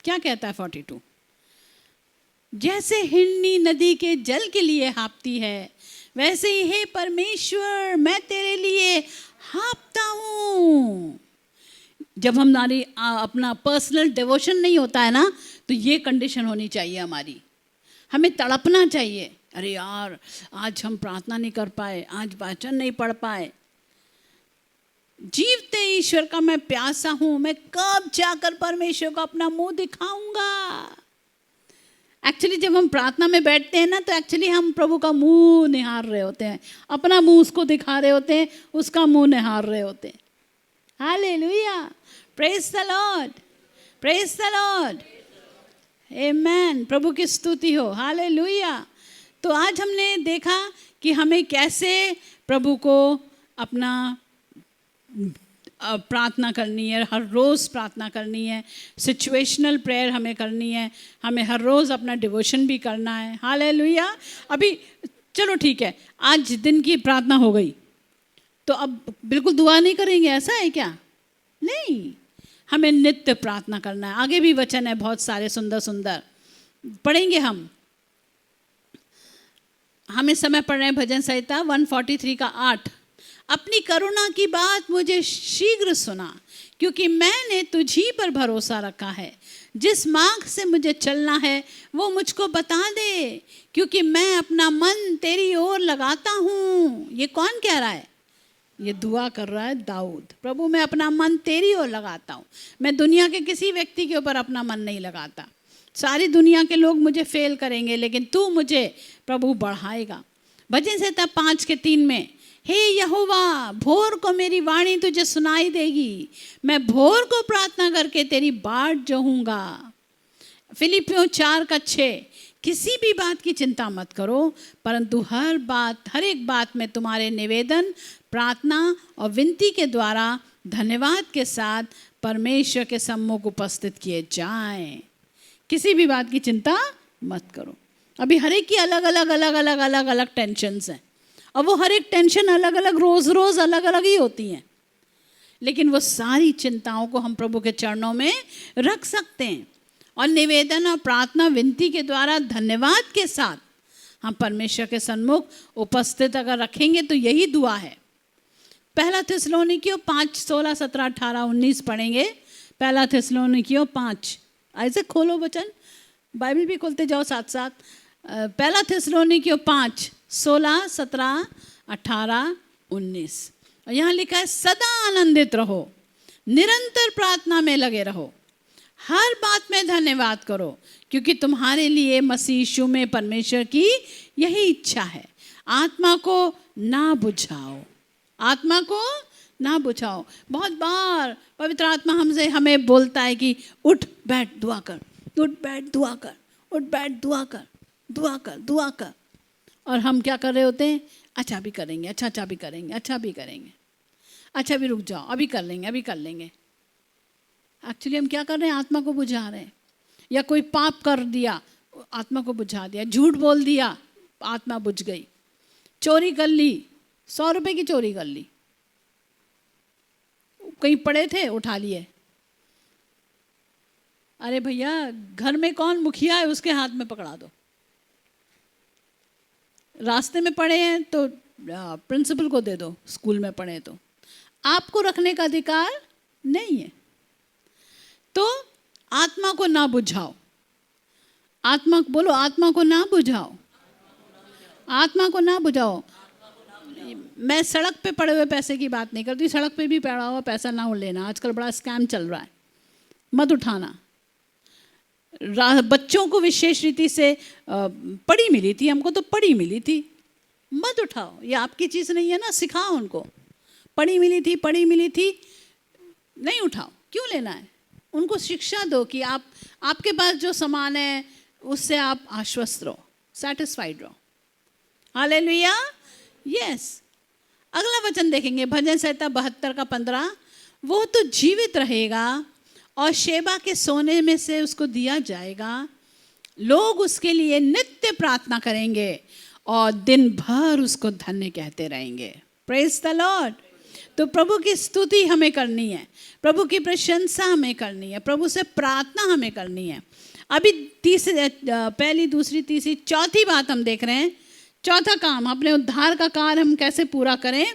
क्या कहता है 42? जैसे हिरनी नदी के जल के लिए हाँफती है, वैसे ही हे परमेश्वर मैं तेरे लिए हाँफता हूँ। जब हमारी अपना पर्सनल डिवोशन नहीं होता है ना, तो ये कंडीशन होनी चाहिए हमारी, हमें तड़पना चाहिए, अरे यार आज हम प्रार्थना नहीं कर पाए, आज वचन नहीं पढ़ पाए, जीवते ईश्वर का मैं प्यासा हूं, मैं कब जाकर परमेश्वर को अपना मुंह दिखाऊंगा। एक्चुअली जब हम प्रार्थना में बैठते हैं ना, तो एक्चुअली हम प्रभु का मुंह निहार रहे होते हैं, अपना मुंह उसको दिखा रहे होते हैं, उसका मुंह निहार रहे होते हैं। Hallelujah, praise the Lord, praise the Lord, amen, प्रभु की स्तुति हो, हालेलुया। तो आज हमने देखा कि हमें कैसे प्रभु को अपना प्रार्थना करनी है, हर रोज़ प्रार्थना करनी है, सिचुएशनल प्रेयर हमें करनी है, हमें हर रोज़ अपना डिवोशन भी करना है। हालेलुया। अभी चलो ठीक है, आज दिन की प्रार्थना हो गई, तो अब बिल्कुल दुआ नहीं करेंगे, ऐसा है क्या? नहीं, हमें नित्य प्रार्थना करना है। आगे भी वचन है बहुत सारे सुंदर सुंदर, पढ़ेंगे हम। हमें समय पढ़ रहे हैं भजन संहिता 143 का 8। अपनी करुणा की बात मुझे शीघ्र सुना, क्योंकि मैंने तुझी पर भरोसा रखा है। जिस मार्ग से मुझे चलना है वो मुझको बता दे, क्योंकि मैं अपना मन तेरी ओर लगाता हूँ। ये कौन कह रहा है? ये दुआ कर रहा है दाऊद। प्रभु मैं अपना मन तेरी ओर लगाता हूँ, मैं दुनिया के किसी व्यक्ति के ऊपर अपना मन नहीं लगाता। सारी दुनिया के लोग मुझे फेल करेंगे, लेकिन तू मुझे प्रभु बढ़ाएगा। भजन संहिता 5:3 में, हे यहोवा भोर को मेरी वाणी तुझे सुनाई देगी, मैं भोर को प्रार्थना करके तेरी बाट जोहूँगा। फिलिपियों 4:6, किसी भी बात की चिंता मत करो, परंतु हर एक बात में तुम्हारे निवेदन, प्रार्थना और विनती के द्वारा धन्यवाद के साथ परमेश्वर के सम्मुख उपस्थित किए जाएं। किसी भी बात की चिंता मत करो। अभी हर एक की अलग अलग टेंशन्स हैं, और वो हर एक टेंशन अलग अलग रोज़ अलग अलग ही होती हैं, लेकिन वो सारी चिंताओं को हम प्रभु के चरणों में रख सकते हैं, और निवेदन और प्रार्थना विनती के द्वारा धन्यवाद के साथ हम परमेश्वर के सन्मुख उपस्थित अगर रखेंगे तो यही दुआ है। पहला थिस्सलुनीकियों 5:16, 17, 18, 19 पढ़ेंगे। पहला थिस्सलुनीकियों 5, ऐसे खोलो वचन, बाइबल भी खोलते जाओ साथ साथ। पहला थिस्सलुनीकियों 5:16, 17, 18, 19, और यहाँ लिखा है, सदा आनंदित रहो, निरंतर प्रार्थना में लगे रहो, हर बात में धन्यवाद करो, क्योंकि तुम्हारे लिए मसीह यीशु में परमेश्वर की यही इच्छा है। आत्मा को ना बुझाओ, आत्मा को ना बुझाओ। बहुत बार पवित्र आत्मा हमें बोलता है कि उठ बैठ दुआ कर, उठ बैठ दुआ कर, उठ बैठ दुआ कर, दुआ कर, दुआ कर। और हम क्या कर रहे होते हैं? अच्छा भी करेंगे, अच्छा भी करेंगे, अच्छा भी करेंगे, अच्छा भी रुक जाओ, अभी कर लेंगे, अभी कर लेंगे। एक्चुअली हम क्या कर रहे हैं? आत्मा को बुझा रहे हैं। या कोई पाप कर दिया, आत्मा को बुझा दिया, झूठ बोल दिया, आत्मा बुझ गई, चोरी कर ली, 100 रुपए की चोरी कर ली, कहीं पड़े थे उठा लिए। अरे भैया, घर में कौन मुखिया है उसके हाथ में पकड़ा दो। रास्ते में पड़े हैं तो प्रिंसिपल को दे दो, स्कूल में पढ़े तो। आपको रखने का अधिकार नहीं है। तो आत्मा को ना बुझाओ, आत्मा बोलो, आत्मा को ना बुझाओ, आत्मा को ना बुझाओ। मैं सड़क पे पड़े हुए पैसे की बात नहीं करती, सड़क पे भी पड़ा हुआ पैसा ना लेना, आजकल बड़ा स्कैम चल रहा है, मत उठाना। बच्चों को विशेष रीति से पड़ी मिली थी, हमको तो पड़ी मिली थी, मत उठाओ, ये आपकी चीज़ नहीं है ना, सिखाओ उनको। पड़ी मिली थी, नहीं उठाओ, क्यों लेना है? उनको शिक्षा दो कि आपके पास जो सामान है उससे आप आश्वस्त रहो, सेटिस्फाइड रहो। Hallelujah, yes. अगला वचन देखेंगे, भजन संहिता 72 का 15। वो तो जीवित रहेगा और शेबा के सोने में से उसको दिया जाएगा, लोग उसके लिए नित्य प्रार्थना करेंगे और दिन भर उसको धन्य कहते रहेंगे। Praise the Lord. तो प्रभु की स्तुति हमें करनी है, प्रभु की प्रशंसा हमें करनी है, प्रभु से प्रार्थना हमें करनी है। अभी पहली, दूसरी, तीसरी, चौथी बात हम देख रहे हैं। चौथा काम, अपने उद्धार का कार्य हम कैसे पूरा करें?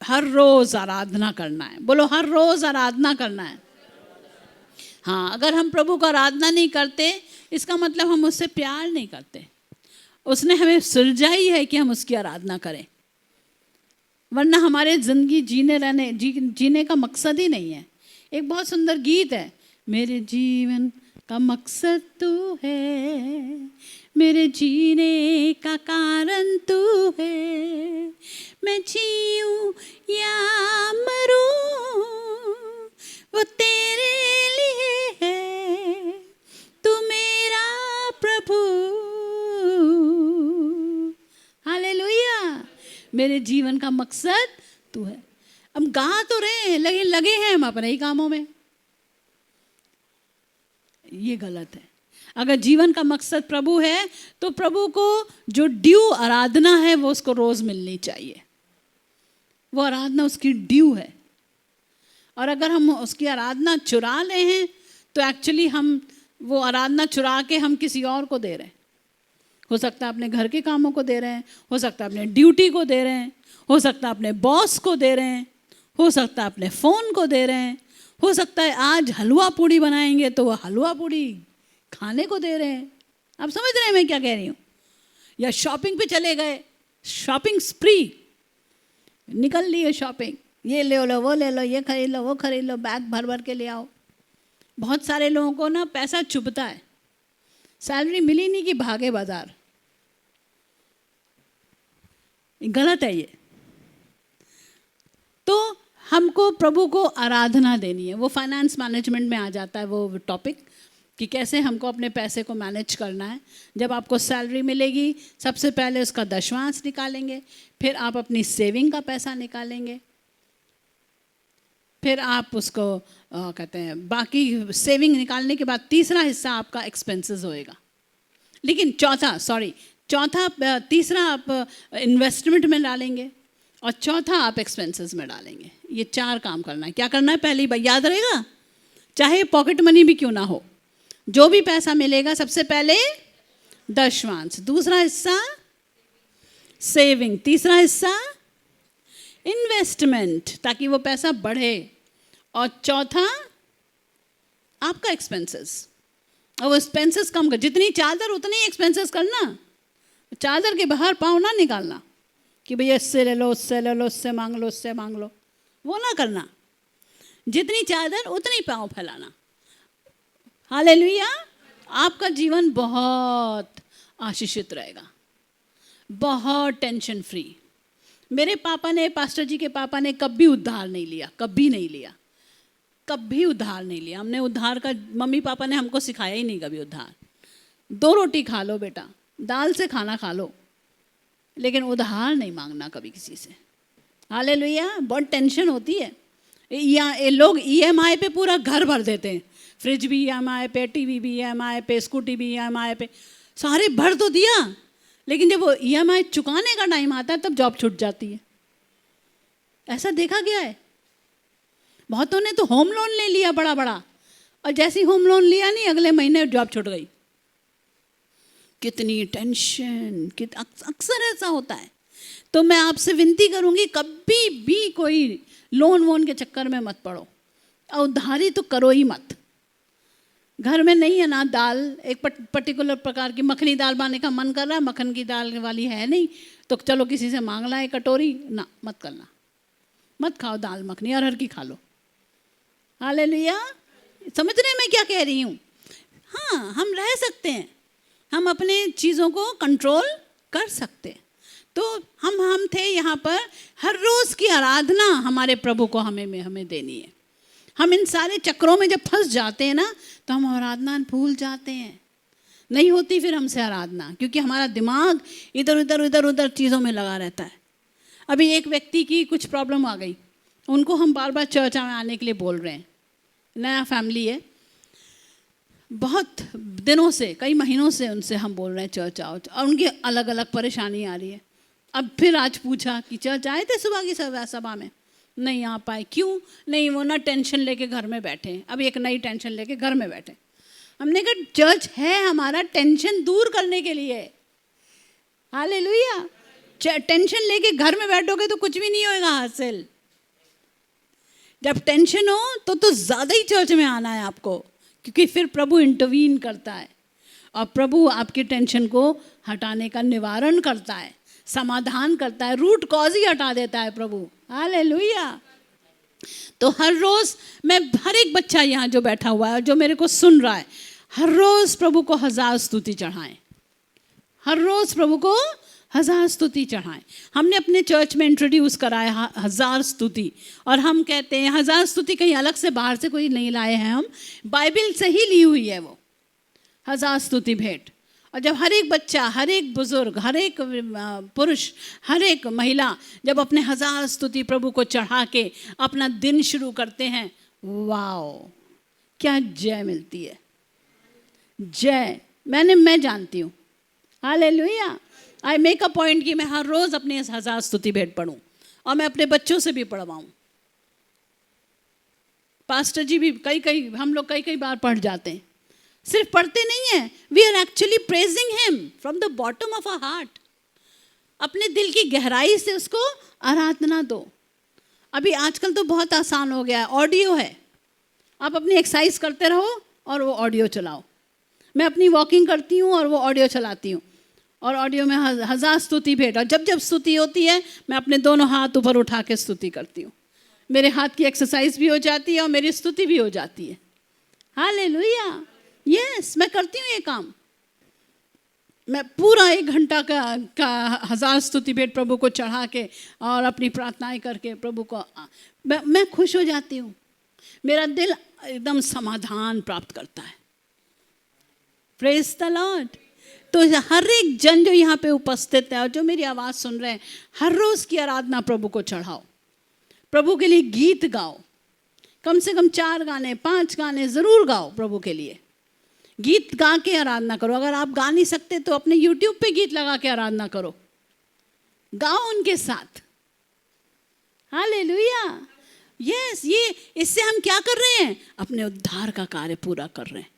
हर रोज आराधना करना है। बोलो, हर रोज आराधना करना है। हाँ, अगर हम प्रभु को आराधना नहीं करते, इसका मतलब हम उससे प्यार नहीं करते। उसने हमें सुलझा ही है कि हम उसकी आराधना करें, वरना हमारे ज़िंदगी जीने का मकसद ही नहीं है। एक बहुत सुंदर गीत है, मेरे जीवन का मकसद तू है, मेरे जीने का कारण तू है, मैं जीऊं या मरूं वो तेरे लिए है, तू मेरा प्रभु। हालेलुया, मेरे जीवन का मकसद तू है। हम गा तो रहे हैं, लगे हैं हम अपने ही कामों में, ये गलत है। अगर जीवन का मकसद प्रभु है तो प्रभु को जो ड्यू आराधना है वो उसको रोज मिलनी चाहिए, वो आराधना उसकी ड्यू है। और अगर हम उसकी आराधना चुरा ले हैं तो एक्चुअली हम वो आराधना चुरा के हम किसी और को दे रहे हैं। हो सकता है अपने घर के कामों को दे रहे हैं, हो सकता है अपने ड्यूटी को दे रहे हैं, हो सकता है अपने बॉस को दे रहे हैं, हो सकता है अपने फ़ोन को दे रहे हैं, हो सकता है आज हलवा पूड़ी बनाएंगे तो वह हलवा पूड़ी खाने को दे रहे हैं। आप समझ रहे हैं मैं क्या कह रही हूँ? या शॉपिंग पे चले गए, शॉपिंग स्प्री, निकल लिए शॉपिंग, ये ले लो, वो ले लो, ये खरीद लो, वो खरीद लो, बैग भर भर के ले आओ। बहुत सारे लोगों को ना पैसा चुभता है, सैलरी मिली नहीं कि भागे बाजार, गलत है ये। तो हमको प्रभु को आराधना देनी है। वो फाइनेंस मैनेजमेंट में आ जाता है वो टॉपिक कि कैसे हमको अपने पैसे को मैनेज करना है। जब आपको सैलरी मिलेगी, सबसे पहले उसका दशमांश निकालेंगे, फिर आप अपनी सेविंग का पैसा निकालेंगे, फिर आप उसको कहते हैं बाकी सेविंग निकालने के बाद तीसरा हिस्सा आपका एक्सपेंसेस होएगा। लेकिन तीसरा आप इन्वेस्टमेंट में डालेंगे और चौथा आप एक्सपेंसेस में डालेंगे। ये 4 काम करना है। क्या करना है? पहली बार याद रहेगा, चाहे पॉकेट मनी भी क्यों ना हो, जो भी पैसा मिलेगा सबसे पहले दशमांश, दूसरा हिस्सा सेविंग, तीसरा हिस्सा इन्वेस्टमेंट ताकि वो पैसा बढ़े, और चौथा आपका एक्सपेंसेस। और वो एक्सपेंसेस कम कर, जितनी चादर उतनी एक्सपेंसेस करना, चादर के बाहर पाँव ना निकालना कि भैया इससे ले लो, उससे ले लो, उससे मांग लो, उससे मांग लो, वो ना करना। जितनी चादर उतनी पाँव फैलाना। हालेलुया। आपका जीवन बहुत आशीषित रहेगा, बहुत टेंशन फ्री। मेरे पापा ने, पास्टर जी के पापा ने कभी उधार नहीं लिया, कभी नहीं लिया, कभी उधार नहीं लिया। हमने उधार का, मम्मी पापा ने हमको सिखाया ही नहीं कभी उधार। 2 रोटी खा लो बेटा, दाल से खाना खा लो, लेकिन उधार नहीं मांगना कभी किसी से। हालेलुया। बहुत टेंशन होती है। ये लोग EMI पे पूरा घर भर देते हैं, फ्रिज भी EMI पे, टीवी भी EMI पे, स्कूटी भी EMI पे, सारे भर तो दिया, लेकिन जब वो EMI चुकाने का टाइम आता है तब जॉब छूट जाती है। ऐसा देखा गया है। बहुतों ने तो होम लोन ले लिया बड़ा बड़ा, और जैसे ही होम लोन लिया नहीं, अगले महीने जॉब छूट गई। कितनी टेंशन, अक्सर ऐसा होता है। तो मैं आपसे विनती करूंगी, कभी भी कोई लोन वोन के चक्कर में मत पड़ो। और उधारी तो करो ही मत। घर में नहीं है ना दाल, एक पर्टिकुलर प्रकार की मखनी दाल बनाने का मन कर रहा है, मक्खन की दाल वाली है नहीं, तो चलो किसी से मांग ला एक कटोरी, ना मत करना, मत खाओ दाल मखनी, अरहर की खा लो। हालेलुया, समझ रहे हैं मैं क्या कह रही हूँ? हाँ, हम रह सकते हैं, हम अपने चीज़ों को कंट्रोल कर सकते हैं। तो हम थे यहाँ पर, हर रोज़ की आराधना हमारे प्रभु को हमें देनी है। हम इन सारे चक्रों में जब फंस जाते हैं ना, तो हम आराधना भूल जाते हैं, नहीं होती फिर हमसे आराधना, क्योंकि हमारा दिमाग इधर उधर चीज़ों में लगा रहता है। अभी एक व्यक्ति की कुछ प्रॉब्लम आ गई, उनको हम बार बार चर्च में आने के लिए बोल रहे हैं, नया फैमिली है, बहुत दिनों से, कई महीनों से उनसे हम बोल रहे हैं चर्च आओ, और उनकी अलग अलग परेशानी आ रही है। अब फिर आज पूछा कि चर्च आए थे सुबह की सभा में, नहीं आ पाए। क्यों नहीं? वो ना टेंशन लेके घर में बैठे हैं, अब एक नई टेंशन लेके घर में बैठे। हमने कहा चर्च है हमारा टेंशन दूर करने के लिए। हालेलुया, टेंशन लेके घर में बैठोगे तो कुछ भी नहीं होगा हासिल। जब टेंशन हो तो ज़्यादा ही चर्च में आना है आपको, क्योंकि फिर प्रभु इंटरवीन करता है और प्रभु आपकी टेंशन को हटाने का निवारण करता है, समाधान करता है, रूट कॉज ही हटा देता है प्रभु। हालेलुया। तो हर रोज़ मैं, हर एक बच्चा यहाँ जो बैठा हुआ है, जो मेरे को सुन रहा है, हर रोज़ प्रभु को 1000 स्तुति चढ़ाएं, हर रोज़ प्रभु को 1000 स्तुति चढ़ाएं। हमने अपने चर्च में इंट्रोड्यूस कराया 1000 स्तुति, और हम कहते हैं 1000 स्तुति कहीं अलग से बाहर से कोई नहीं लाए हैं, हम बाइबल से ही ली हुई है वो 1000 स्तुति भेंट। और जब हर एक बच्चा, हर एक बुजुर्ग, हर एक पुरुष, हर एक महिला जब अपने 1000 स्तुति प्रभु को चढ़ा के अपना दिन शुरू करते हैं, वाओ क्या जय मिलती है, जय। मैं जानती हूँ। Hallelujah. I make a point कि मैं हर रोज़ अपने 1000 स्तुति भेंट पढ़ूँ, और मैं अपने बच्चों से भी पढ़वाऊँ। पास्टर जी भी हम लोग कई बार पढ़ जाते हैं, सिर्फ पढ़ते नहीं हैं, we are actually praising him from the bottom of our heart. अपने दिल की गहराई से उसको आराधना दो। अभी आजकल तो बहुत आसान हो गया है, ऑडियो है, आप अपनी एक्सरसाइज करते रहो और वो ऑडियो चलाओ। मैं अपनी वॉकिंग करती हूँ और वो ऑडियो चलाती हूँ, और ऑडियो में 1000 स्तुति भेंट, और जब स्तुति होती है मैं अपने दोनों हाथ ऊपर उठा के स्तुति करती हूँ। मेरे हाथ की एक्सरसाइज भी हो जाती है और मेरी स्तुति भी हो जाती है। हालेलुया। यस, मैं करती हूँ ये काम। मैं पूरा 1 घंटा का 1000 स्तुति भेंट प्रभु को चढ़ा के और अपनी प्रार्थनाएं करके प्रभु को मैं खुश हो जाती हूँ। मेरा दिल एकदम समाधान प्राप्त करता है। Praise the Lord. तो हर एक जन जो यहाँ पे उपस्थित है और जो मेरी आवाज़ सुन रहे हैं, हर रोज़ की आराधना प्रभु को चढ़ाओ, प्रभु के लिए गीत गाओ, कम से कम 4 गाने 5 गाने ज़रूर गाओ प्रभु के लिए। गीत गा के आराधना करो। अगर आप गा नहीं सकते तो अपने YouTube पे गीत लगा के आराधना करो, गाओ उनके साथ। हालेलुया। यस, ये इससे हम क्या कर रहे हैं? अपने उद्धार का कार्य पूरा कर रहे हैं।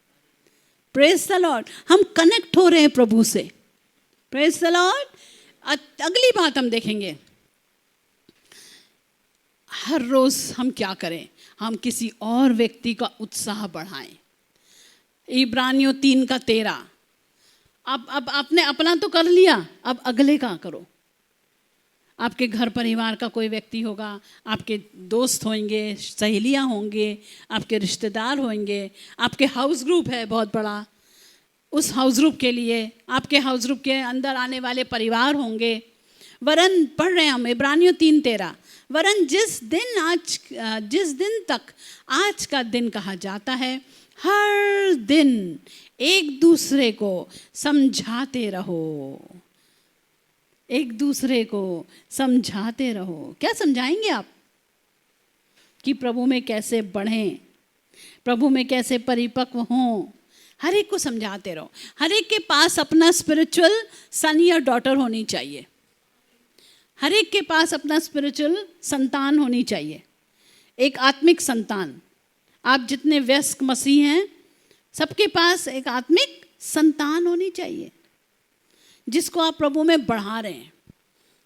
Praise the Lord. हम कनेक्ट हो रहे हैं प्रभु से। Praise the Lord. अगली बात हम देखेंगे, हर रोज हम क्या करें? हम किसी और व्यक्ति का उत्साह बढ़ाएं। इब्रानियों 3:13। अब आपने अपना तो कर लिया, अब अगले का करो। आपके घर परिवार का कोई व्यक्ति होगा, आपके दोस्त होंगे, सहेलियां होंगे, आपके रिश्तेदार होंगे, आपके हाउस ग्रुप है बहुत बड़ा, उस हाउस ग्रुप के लिए, आपके हाउस ग्रुप के अंदर आने वाले परिवार होंगे। वरन पढ़ रहे हैं हम इब्रानियों 3:13, वरन जिस दिन तक आज का दिन कहा जाता है, हर दिन एक दूसरे को समझाते रहो। एक दूसरे को समझाते रहो। क्या समझाएंगे आप? कि प्रभु में कैसे बढ़ें, प्रभु में कैसे परिपक्व हों। हर एक को समझाते रहो। हर एक के पास अपना स्पिरिचुअल सन या डॉटर होनी चाहिए। हर एक के पास अपना स्पिरिचुअल संतान होनी चाहिए, एक आत्मिक संतान। आप जितने वयस्क मसीह हैं, सबके पास एक आत्मिक संतान होनी चाहिए जिसको आप प्रभु में बढ़ा रहे हैं।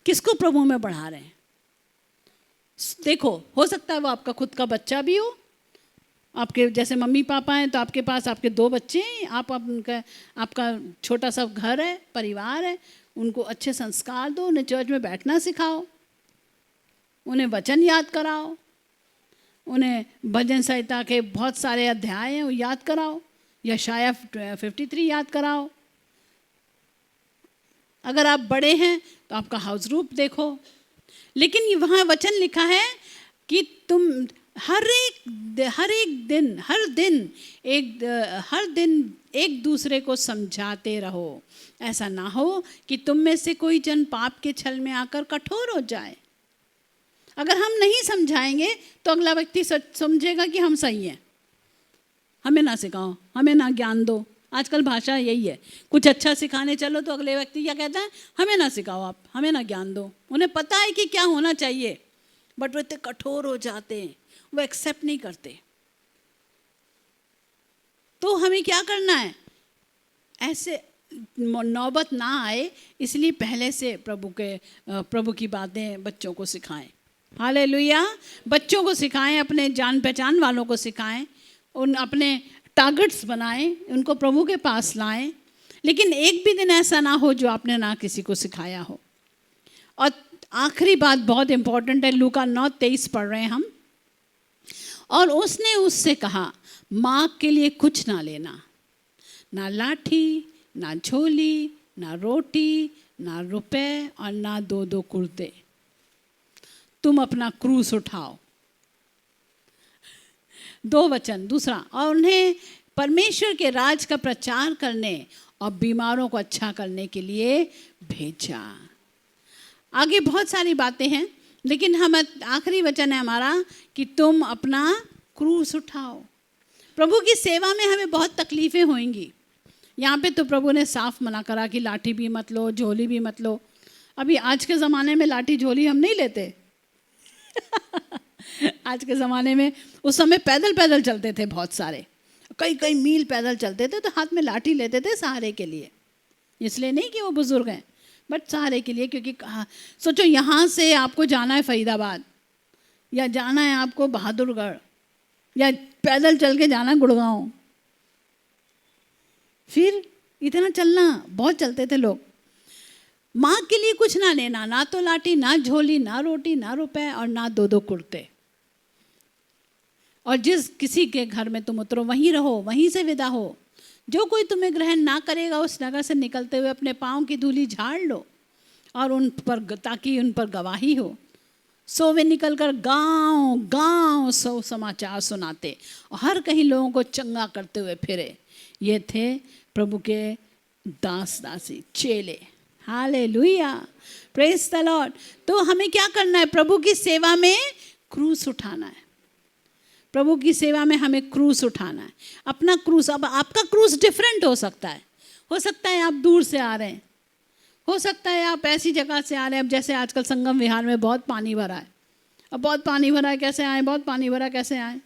किसको प्रभु में बढ़ा रहे हैं? देखो, हो सकता है वो आपका खुद का बच्चा भी हो, आपके जैसे मम्मी पापा हैं तो आपके पास आपके 2 बच्चे हैं, आपका छोटा सा घर है, परिवार है, उनको अच्छे संस्कार दो, उन्हें चर्च में बैठना सिखाओ, उन्हें वचन याद कराओ, उन्हें भजन संहिता के बहुत सारे अध्याय हैं वो याद कराओ, यशाया 53 याद कराओ। अगर आप बड़े हैं तो आपका हाउस ग्रुप देखो। लेकिन वहाँ वचन लिखा है कि तुम हर दिन एक दूसरे को समझाते रहो, ऐसा ना हो कि तुम में से कोई जन पाप के छल में आकर कठोर हो जाए। अगर हम नहीं समझाएंगे तो अगला व्यक्ति समझेगा कि हम सही हैं, हमें ना सिखाओ, हमें ना ज्ञान दो। आजकल भाषा यही है, कुछ अच्छा सिखाने चलो तो अगले व्यक्ति क्या कहता है, हमें ना सिखाओ आप, हमें ना ज्ञान दो। उन्हें पता है कि क्या होना चाहिए, बट वो इतने कठोर हो जाते हैं, वो एक्सेप्ट नहीं करते। तो हमें क्या करना है, ऐसे नौबत ना आए इसलिए पहले से प्रभु की बातें बच्चों को सिखाएं। हालेलुया। बच्चों को सिखाएं, अपने जान पहचान वालों को सिखाएं, उन अपने टारगेट्स बनाएं, उनको प्रभु के पास लाएं। लेकिन एक भी दिन ऐसा ना हो जो आपने ना किसी को सिखाया हो। और आखिरी बात बहुत इंपॉर्टेंट है, लूका 9:23 पढ़ रहे हैं हम। और उसने उससे कहा, माँ के लिए कुछ ना लेना, ना लाठी, ना झोली, ना रोटी, ना रुपए और ना 2 कुर्ते। तुम अपना क्रूस उठाओ। 2 वचन। दूसरा, और उन्हें परमेश्वर के राज का प्रचार करने और बीमारों को अच्छा करने के लिए भेजा। आगे बहुत सारी बातें हैं, लेकिन हम आखिरी वचन है हमारा कि तुम अपना क्रूस उठाओ। प्रभु की सेवा में हमें बहुत तकलीफ़ें होंगी। यहाँ पे तो प्रभु ने साफ मना करा कि लाठी भी मत लो, झोली भी मत लो। अभी आज के ज़माने में लाठी झोली हम नहीं लेते। आज के ज़माने में, उस समय पैदल पैदल चलते थे, बहुत सारे कई मील पैदल चलते थे, तो हाथ में लाठी लेते थे सहारे के लिए। इसलिए नहीं कि वो बुज़ुर्ग हैं, बट सहारे के लिए। क्योंकि सोचो, यहाँ से आपको जाना है फरीदाबाद, या जाना है आपको बहादुरगढ़, या पैदल चल के जाना गुड़गांव, फिर इतना चलना, बहुत चलते थे लोग। माँ के लिए कुछ ना लेना, ना तो लाठी, ना झोली, ना रोटी, ना रुपए और ना 2 कुर्ते। और जिस किसी के घर में तुम उतरो वहीं रहो, वहीं से विदा हो। जो कोई तुम्हें ग्रहण ना करेगा उस नगर से निकलते हुए अपने पाँव की धूली झाड़ लो और उन पर, ताकि उन पर गवाही हो। सो वे निकलकर गांव गांव सो समाचार सुनाते और हर कहीं लोगों को चंगा करते हुए फिरे। ये थे प्रभु के दास दासी, चेले। Hallelujah, praise the Lord. तो हमें क्या करना है, प्रभु की सेवा में क्रूस उठाना है। प्रभु की सेवा में हमें क्रूस उठाना है, अपना क्रूस। अब आपका क्रूस डिफरेंट हो सकता है आप दूर से आ रहे हैं, हो सकता है आप ऐसी जगह से आ रहे हैं। अब जैसे आजकल संगम विहार में बहुत पानी भरा है, अब बहुत पानी भरा है, कैसे आए, बहुत पानी भरा कैसे आए।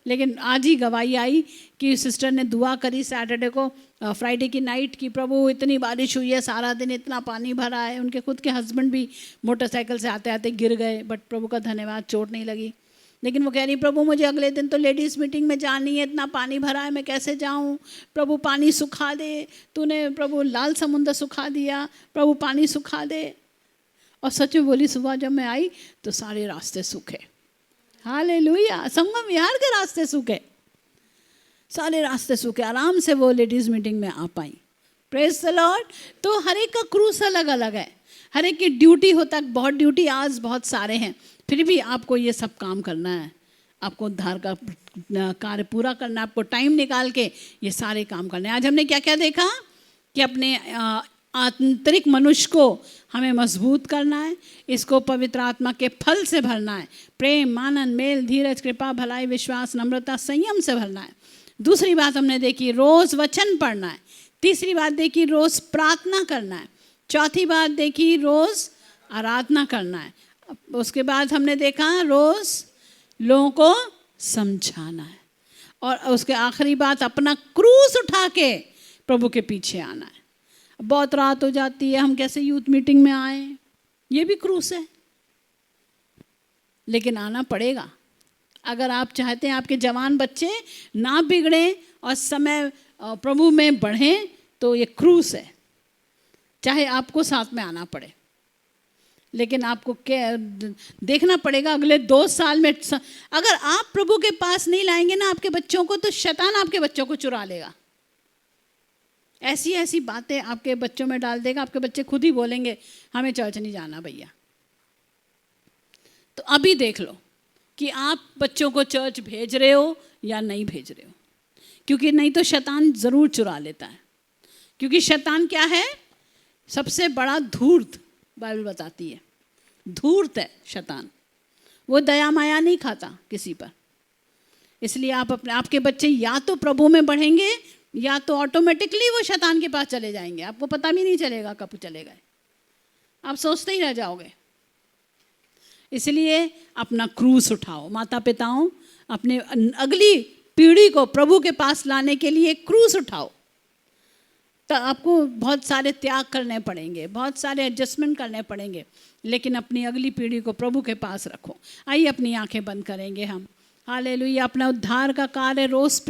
लेकिन आज ही गवाही आई कि सिस्टर ने दुआ करी सैटरडे को, फ्राइडे की नाइट की, प्रभु इतनी बारिश हुई है, सारा दिन इतना पानी भरा है। उनके खुद के हस्बैंड भी मोटरसाइकिल से आते आते गिर गए, बट प्रभु का धन्यवाद चोट नहीं लगी। लेकिन वो कह रही, प्रभु मुझे अगले दिन तो लेडीज़ मीटिंग में जानी है, इतना पानी भरा है, मैं कैसे जाऊं। प्रभु पानी सुखा दे, तूने प्रभु लाल समुद्र सुखा दिया, प्रभु पानी सुखा दे। और सच में बोली, सुबह जब मैं आई तो सारे रास्ते सूखे। हालेलुया, संगम विहार के रास्ते सूखे, सारे रास्ते सूखे, आराम से वो लेडीज़ मीटिंग में आ पाई। Praise the Lord. तो हर एक का क्रूस अलग अलग है, हर एक की ड्यूटी होता है, बहुत ड्यूटी आज बहुत सारे हैं, फिर भी आपको ये सब काम करना है, आपको उद्धार का कार्य पूरा करना है, आपको टाइम निकाल के ये सारे काम करने हैं। आज हमने क्या क्या देखा कि अपने आंतरिक मनुष्य को हमें मजबूत करना है, इसको पवित्र आत्मा के फल से भरना है, प्रेम, आनंद, मेल, धीरज, कृपा, भलाई, विश्वास, नम्रता, संयम से भरना है। दूसरी बात हमने देखी, रोज़ वचन पढ़ना है। तीसरी बात देखी, रोज़ प्रार्थना करना है। चौथी बात देखी, रोज़ आराधना करना है। उसके बाद हमने देखा रोज़ लोगों को समझाना है। और उसके आखिरी बात, अपना क्रूस उठा के प्रभु के पीछे आना है। बहुत रात हो जाती है, हम कैसे यूथ मीटिंग में आए, ये भी क्रूस है, लेकिन आना पड़ेगा। अगर आप चाहते हैं आपके जवान बच्चे ना बिगड़ें और समय प्रभु में बढ़ें, तो ये क्रूस है, चाहे आपको साथ में आना पड़े। लेकिन आपको क्या देखना पड़ेगा अगले 2 साल में, अगर आप प्रभु के पास नहीं लाएंगे ना आपके बच्चों को, तो शैतान आपके बच्चों को चुरा लेगा। ऐसी ऐसी बातें आपके बच्चों में डाल देगा, आपके बच्चे खुद ही बोलेंगे हमें चर्च नहीं जाना भैया। तो अभी देख लो कि आप बच्चों को चर्च भेज रहे हो या नहीं भेज रहे हो, क्योंकि नहीं तो शैतान ज़रूर चुरा लेता है। क्योंकि शैतान क्या है? सबसे बड़ा धूर्त, बाइबल बताती है धूर्त है शैतान। वो दया माया नहीं खाता किसी पर। इसलिए आप आपके बच्चे या तो प्रभु में बढ़ेंगे या तो ऑटोमेटिकली वो शैतान के पास चले जाएंगे, आपको पता भी नहीं चलेगा कब चले गए, आप सोचते ही रह जाओगे। इसलिए अपना क्रूस उठाओ, माता पिताओं अपने अगली पीढ़ी को प्रभु के पास लाने के लिए क्रूस उठाओ। तो आपको बहुत सारे त्याग करने पड़ेंगे, बहुत सारे एडजस्टमेंट करने पड़ेंगे, लेकिन अपनी अगली पीढ़ी को प्रभु के पास रखो। आइए अपनी आंखें बंद करेंगे हम। हालेलुया। अपना उद्धार का कार्य रोज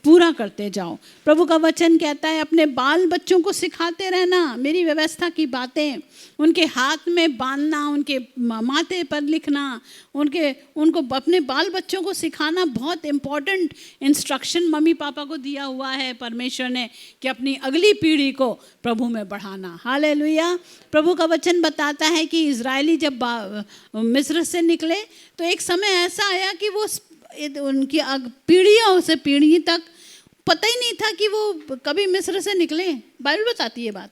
पूरा करते जाओ। प्रभु का वचन कहता है अपने बाल बच्चों को सिखाते रहना मेरी व्यवस्था की बातें, उनके हाथ में बांधना, उनके माथे पर लिखना, उनको अपने बाल बच्चों को सिखाना बहुत इम्पोर्टेंट इंस्ट्रक्शन मम्मी पापा को दिया हुआ है परमेश्वर ने, कि अपनी अगली पीढ़ी को प्रभु में बढ़ाना। हालेलुया। प्रभु का वचन बताता है कि इजरायली जब मिस्र से निकले तो एक समय ऐसा आया कि वो उनकी पीढ़ियों से पीढ़ी तक पता ही नहीं था कि वो कभी मिस्र से निकले। बाइबल बताती है बात।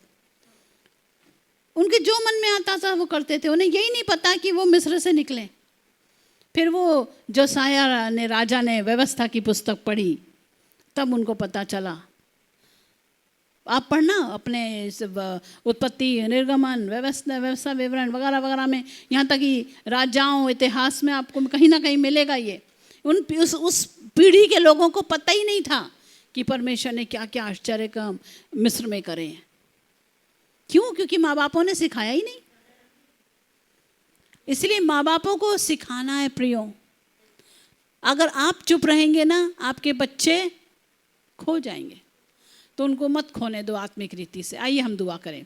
उनके जो मन में आता था वो करते थे, उन्हें यही नहीं पता कि वो मिस्र से निकले। फिर वो जोसाया ने राजा ने व्यवस्था की पुस्तक पढ़ी, तब उनको पता चला। आप पढ़ना अपने उत्पत्ति, निर्गमन, व्यवस्था विवरण वगैरह वगैरह में, यहाँ तक कि राजाओं इतिहास में आपको कहीं ना कहीं मिलेगा ये। उस पीढ़ी के लोगों को पता ही नहीं था कि परमेश्वर ने क्या क्या आश्चर्य काम मिस्र में करे हैं। क्यों? क्योंकि माँ बापों ने सिखाया ही नहीं। इसलिए माँ बापों को सिखाना है प्रियो। अगर आप चुप रहेंगे ना, आपके बच्चे खो जाएंगे। तो उनको मत खोने दो आत्मिक रीति से। आइए हम दुआ करें।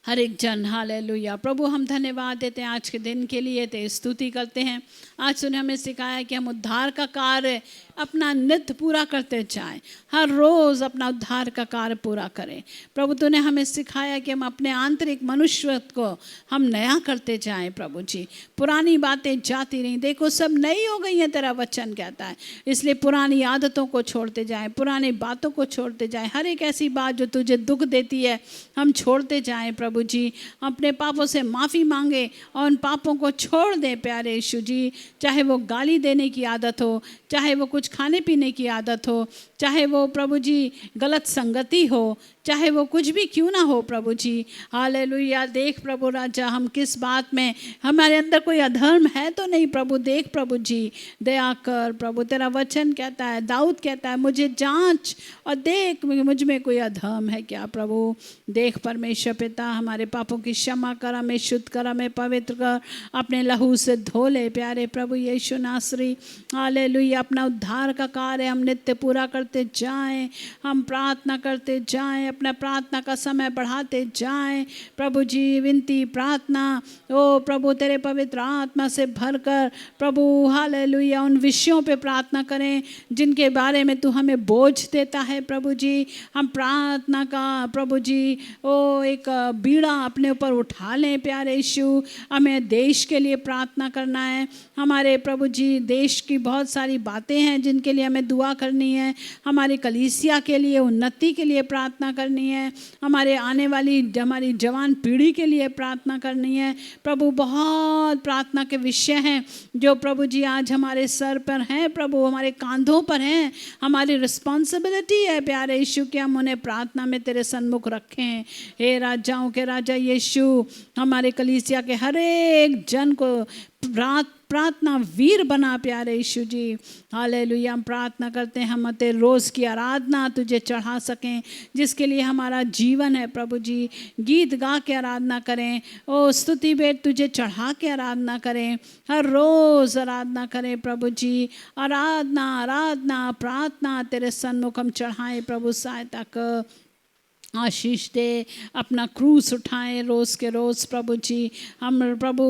हर एक जन हालेलुया। प्रभु हम धन्यवाद देते हैं आज के दिन के लिए, तेरी स्तुति करते हैं। आज तूने हमें सिखाया कि हम उद्धार का कार्य अपना नित्य पूरा करते जाएं, हर रोज़ अपना उद्धार का कार्य पूरा करें। प्रभु तूने हमें सिखाया कि हम अपने आंतरिक मनुष्य को हम नया करते जाएं। प्रभु जी, पुरानी बातें जाती रहीं, देखो सब नई हो गई हैं, तेरा वचन कहता है। इसलिए पुरानी आदतों को छोड़ते जाएं, पुरानी बातों को छोड़ते जाएं, हर एक ऐसी बात जो तुझे दुख देती है हम छोड़ते जाएं। प्रभु जी, अपने पापों से माफ़ी मांगे और उन पापों को छोड़ दें प्यारे यीशु जी। चाहे वो गाली देने की आदत हो, चाहे वो कुछ खाने पीने की आदत हो, चाहे वो प्रभु जी गलत संगति हो, चाहे वो कुछ भी क्यों ना हो प्रभु जी। हालेलुया। देख प्रभु राजा, हम किस बात में हमारे अंदर कोई अधर्म है तो नहीं प्रभु। देख प्रभु जी, दया कर प्रभु। तेरा वचन कहता है, दाऊद कहता है, मुझे जांच और देख मुझ में कोई अधर्म है क्या प्रभु। देख परमेश्वर पिता, हमारे पापों की क्षमा कर, हमें शुद्ध कर, हमें पवित्र कर, अपने लहू से धो ले प्यारे प्रभु यीशु नासरी। हालेलुया। अपना उद्धार का कार्य हम नित्य पूरा करते जाएं, हम प्रार्थना करते जाएं, अपना प्रार्थना का समय बढ़ाते जाएं प्रभु जी। विनती प्रार्थना ओ प्रभु तेरे पवित्र आत्मा से भरकर प्रभु हालेलुया उन विषयों पे प्रार्थना करें जिनके बारे में तू हमें बोझ देता है प्रभु जी। हम प्रार्थना का प्रभु जी ओ एक बीड़ा अपने ऊपर उठा लें प्यारे यीशु। हमें देश के लिए प्रार्थना करना है, हमारे प्रभु जी देश की बहुत सारी बातें हैं जिनके लिए हमें दुआ करनी है, हमारी कलीसिया के लिए उन्नति के लिए प्रार्थना करनी है, हमारे आने वाली हमारी जवान पीढ़ी के लिए प्रार्थना करनी है प्रभु। बहुत प्रार्थना के विषय हैं जो प्रभु जी आज हमारे सर पर हैं प्रभु, हमारे कांधों पर हैं, हमारी रिस्पॉन्सिबिलिटी है प्यारे यीशु कि हम उन्हें प्रार्थना में तेरे सन्मुख रखें। हे राजाओं के राजा यीशु, हमारे कलीसिया के हर एक जन को प्रार्थना वीर बना प्यारे यीशु जी। हालेलुया। हम प्रार्थना करते हैं हम तेरे रोज़ की आराधना तुझे चढ़ा सकें, जिसके लिए हमारा जीवन है प्रभु जी। गीत गा के आराधना करें, ओ स्तुति भेंट तुझे चढ़ा के आराधना करें, हर रोज़ आराधना करें प्रभु जी। आराधना आराधना प्रार्थना तेरे सन्मुख हम चढ़ाएं प्रभु, सहायता कर, आशीष दे। अपना क्रूस उठाएं रोज़ के रोज़ प्रभु जी। हम प्रभु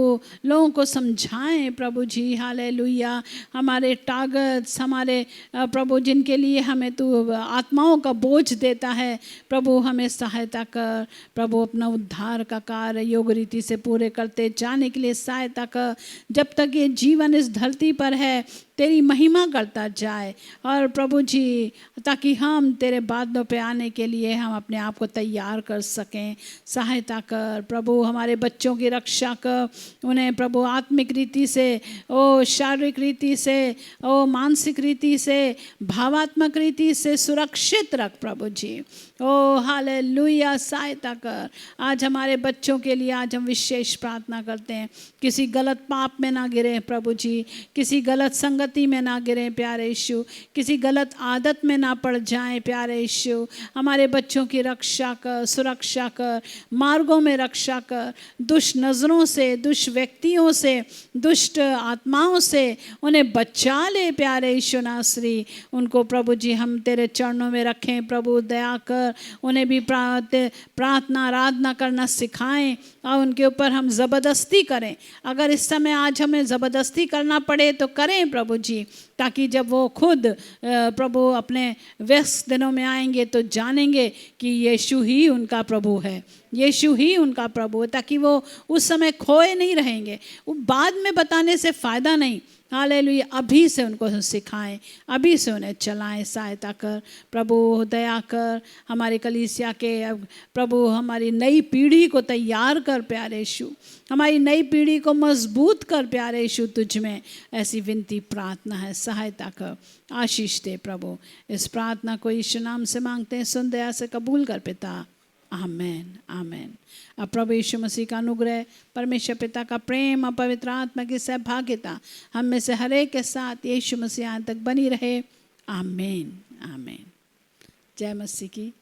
लोगों को समझाएं प्रभु जी। हालेलुया। हमारे टारगेट्स, हमारे प्रभु जिनके लिए हमें तू आत्माओं का बोझ देता है प्रभु, हमें सहायता कर प्रभु। अपना उद्धार का कार्य योग रीति से पूरे करते जाने के लिए सहायता कर। जब तक ये जीवन इस धरती पर है तेरी महिमा करता जाए, और प्रभु जी ताकि हम तेरे बादलों पे आने के लिए हम अपने आप को तैयार कर सकें। सहायता कर प्रभु। हमारे बच्चों की रक्षा कर, उन्हें प्रभु आत्मिक रीति से, ओ शारीरिक रीति से, ओ मानसिक रीति से, भावात्मक रीति से सुरक्षित रख प्रभु जी। ओ हालेलुया। सहायता कर। आज हमारे बच्चों के लिए आज हम विशेष प्रार्थना करते हैं, किसी गलत पाप में ना गिरे प्रभु जी, किसी गलत संगति में ना गिरे प्यारे यीशु, किसी गलत आदत में ना पड़ जाएं प्यारे यीशु। हमारे बच्चों की रक्षा कर, सुरक्षा कर, मार्गों में रक्षा कर, दुष्ट नज़रों से, दुष्ट व्यक्तियों से, दुष्ट आत्माओं से उन्हें बचा ले प्यारे यीशु नासरी। उनको प्रभु जी हम तेरे चरणों में रखें प्रभु, दया कर। उन्हें भी प्रार्थना आराधना करना सिखाएं, और उनके ऊपर हम ज़बरदस्ती करें। अगर इस समय आज हमें ज़बरदस्ती करना पड़े तो करें प्रभु जी, ताकि जब वो खुद प्रभु अपने व्यस्त दिनों में आएंगे तो जानेंगे कि यीशु ही उनका प्रभु है, यीशु ही उनका प्रभु है, ताकि वो उस समय खोए नहीं रहेंगे। वो बाद में बताने से फ़ायदा नहीं। हालेलुया। अभी से उनको सिखाएं, अभी से उन्हें चलाएं। सहायता कर प्रभु, दया कर। हमारे कलीसिया के प्रभु हमारी नई पीढ़ी को तैयार कर प्यारे यीशु, हमारी नई पीढ़ी को मजबूत कर प्यारे यीशु। तुझ में ऐसी विनती प्रार्थना है, सहायता कर, आशीष दे प्रभु। इस प्रार्थना को यीशु नाम से मांगते हैं, सुन दया से कबूल कर पिता। आमेन आमेन। अब प्रभु यीशु मसीह का अनुग्रह, परमेश्वर पिता का प्रेम और पवित्र आत्मा की सहभागिता हम में से हर एक के साथ यीशु मसीह तक बनी रहे। आमेन आमेन। जय मसीह की।